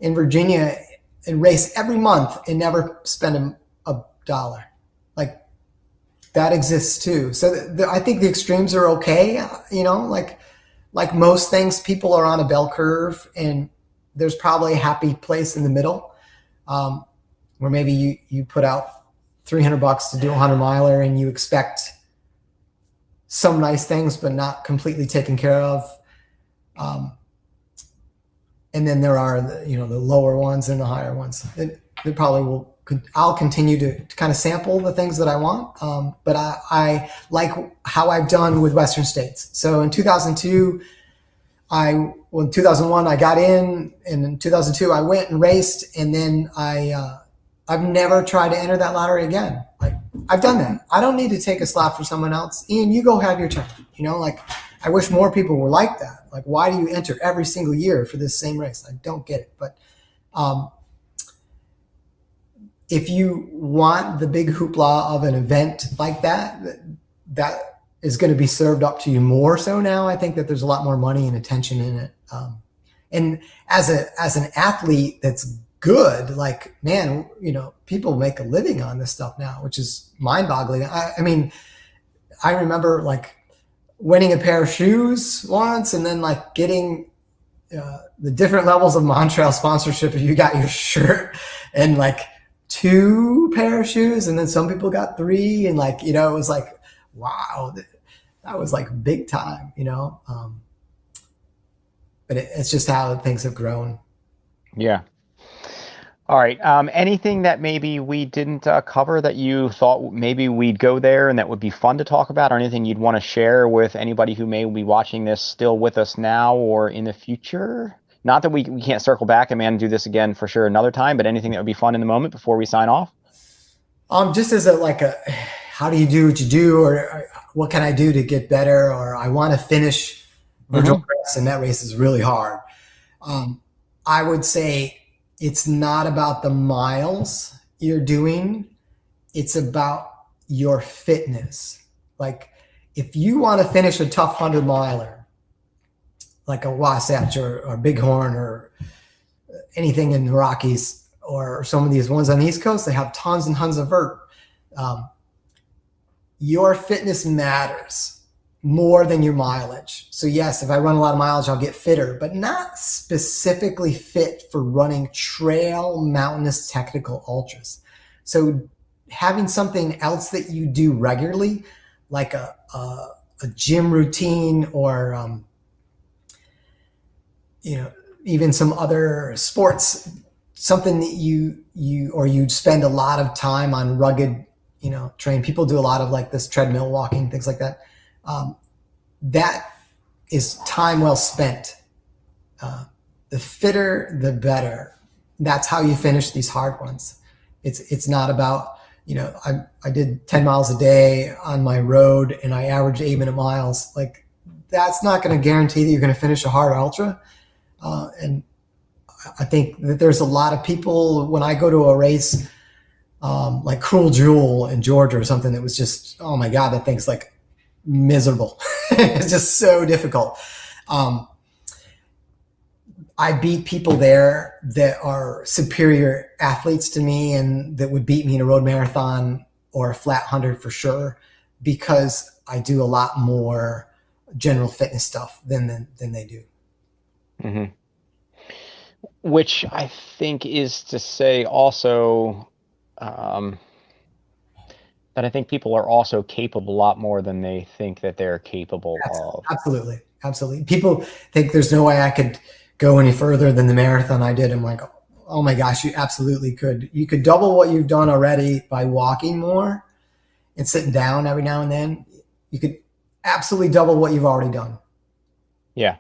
in Virginia and race every month and never spend a dollar. Like that exists too. So I think the extremes are okay. Like most things, people are on a bell curve and there's probably a happy place in the middle, where maybe you put out $300 to do a 100-miler and you expect some nice things, but not completely taken care of. And then there are the lower ones and the higher ones. They probably will. I'll continue to kind of sample the things that I want, but I like how I've done with Western States. So in 2002, in 2001 I got in, and in 2002 I went and raced, and then I've never tried to enter that lottery again. Like I've done that. I don't need to take a slot for someone else. Ian, you go have your turn. I wish more people were like that. Like, why do you enter every single year for this same race? I don't get it. But if you want the big hoopla of an event like that is going to be served up to you more so now. I think that there's a lot more money and attention in it. And as an athlete that's good, like, man, people make a living on this stuff now, which is mind-boggling. I mean, I remember like winning a pair of shoes once and then like getting the different levels of Montreal sponsorship. You got your shirt and like 2 pair of shoes, and then some people got 3, and like, it was like, wow, that was like big time, but it's just how things have grown. Yeah. All right. Anything that maybe we didn't cover that you thought maybe we'd go there and that would be fun to talk about, or anything you'd want to share with anybody who may be watching this still with us now or in the future? Not that we can't circle back and do this again for sure another time, but anything that would be fun in the moment before we sign off? Just as a how do you do what you do, or what can I do to get better, or I want to finish Virgil Press, and that race is really hard. I would say it's not about the miles you're doing. It's about your fitness. Like if you want to finish a tough 100-miler, like a Wasatch or Bighorn or anything in the Rockies, or some of these ones on the East Coast, they have tons and tons of vert. Your fitness matters more than your mileage. So yes, if I run a lot of mileage, I'll get fitter, but not specifically fit for running trail mountainous technical ultras. So having something else that you do regularly, like a gym routine, or even some other sports, something that you'd spend a lot of time on rugged, train. People do a lot of like this treadmill walking, things like that. That is time well spent. The fitter, the better. That's how you finish these hard ones. It's not about, I did 10 miles a day on my road and I averaged 8-minute miles. Like that's not going to guarantee that you're going to finish a hard ultra. And I think that there's a lot of people, when I go to a race, like Cruel Jewel in Georgia or something that was just, oh my God, that thing's like miserable. It's just so difficult. I beat people there that are superior athletes to me and that would beat me in a road marathon or a flat 100 for sure, because I do a lot more general fitness stuff than they do. Mm-hmm. Which I think is to say also that I think people are also capable a lot more than they think that they're capable of. Absolutely. Absolutely. People think there's no way I could go any further than the marathon I did. I'm like, oh my gosh, you absolutely could. You could double what you've done already by walking more and sitting down every now and then. You could absolutely double what you've already done. Yeah.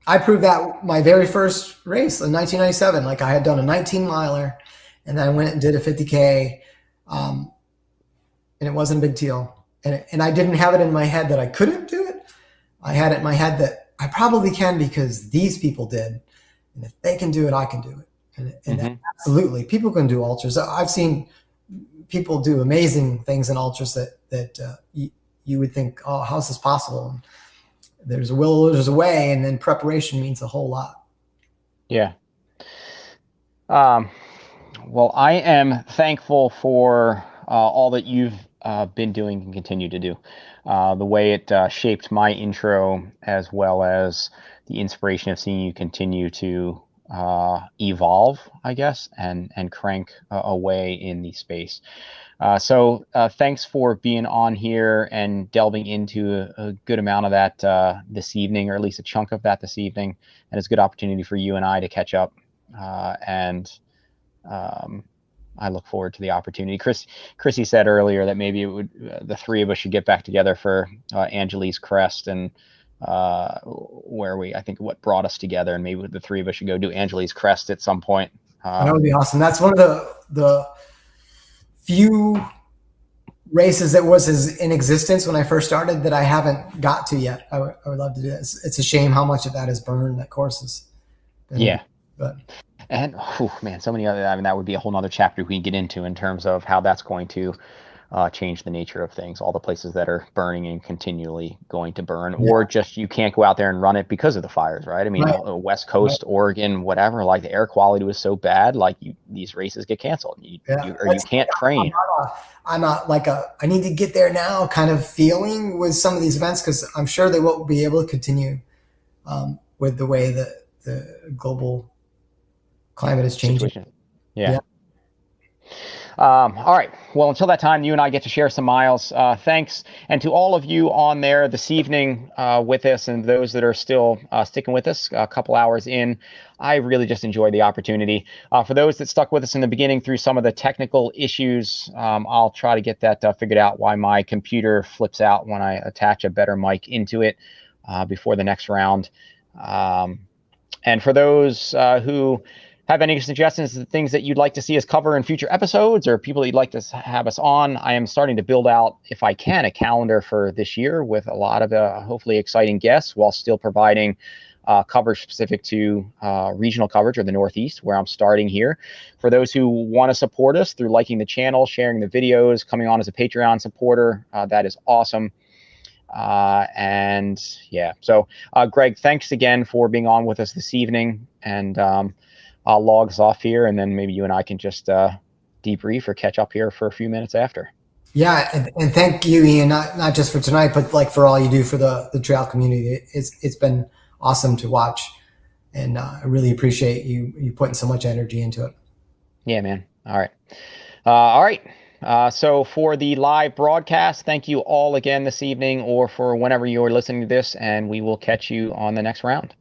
I proved that my very first race in 1997. Like I had done a 19 miler and then I went and did a 50K. And it wasn't a big deal. And I didn't have it in my head that I couldn't do it. I had it in my head that I probably can because these people did. And if they can do it, I can do it. And absolutely, people can do ultras. I've seen people do amazing things in ultras that you would think, oh, how's this possible? And there's a will, there's a way, and then preparation means a whole lot. Yeah. Well, I am thankful for all that you've been doing and continue to do. The way it shaped my intro, as well as the inspiration of seeing you continue to evolve, I guess, and crank away in the space. So thanks for being on here and delving into a good amount of that this evening, or at least a chunk of that this evening. And it's a good opportunity for you and I to catch up. I look forward to the opportunity. Chrissy said earlier that maybe it would the three of us should get back together for Angeli's Crest, and I think what brought us together, and maybe the three of us should go do Angeli's Crest at some point. That would be awesome. That's one of the few races that was in existence when I first started that I haven't got to yet. I would love to do this. It's a shame how much of that is burned, that course is. Yeah. But. And man, so many other, I mean, that would be a whole nother chapter we can get into in terms of how that's going to change the nature of things. All the places that are burning and continually going to burn, or just you can't go out there and run it because of the fires, right? I mean, West Coast, Oregon, whatever, like the air quality was so bad, like these races get canceled. You can't train. I'm not like I need to get there now kind of feeling with some of these events, because I'm sure they won't be able to continue with the way that the global climate is changing. Yeah. All right. Well, until that time, you and I get to share some miles. Thanks. And to all of you on there this evening with us, and those that are still sticking with us a couple hours in, I really just enjoyed the opportunity. For those that stuck with us in the beginning through some of the technical issues, I'll try to get that figured out, why my computer flips out when I attach a better mic into it before the next round. And for those who have any suggestions of things that you'd like to see us cover in future episodes, or people that you'd like to have us on, I am starting to build out, if I can, a calendar for this year with a lot of hopefully exciting guests, while still providing coverage specific to regional coverage, or the Northeast, where I'm starting here. For those who want to support us through liking the channel, sharing the videos, coming on as a Patreon supporter, that is awesome. And yeah, so Greg, thanks again for being on with us this evening, and I'll log us off here, and then maybe you and I can just debrief or catch up here for a few minutes after. Yeah, and thank you, Ian, not just for tonight, but like for all you do for the trail community. It's been awesome to watch, and I really appreciate you putting so much energy into it. Yeah, man. All right. So for the live broadcast, thank you all again this evening, or for whenever you're listening to this, and we will catch you on the next round.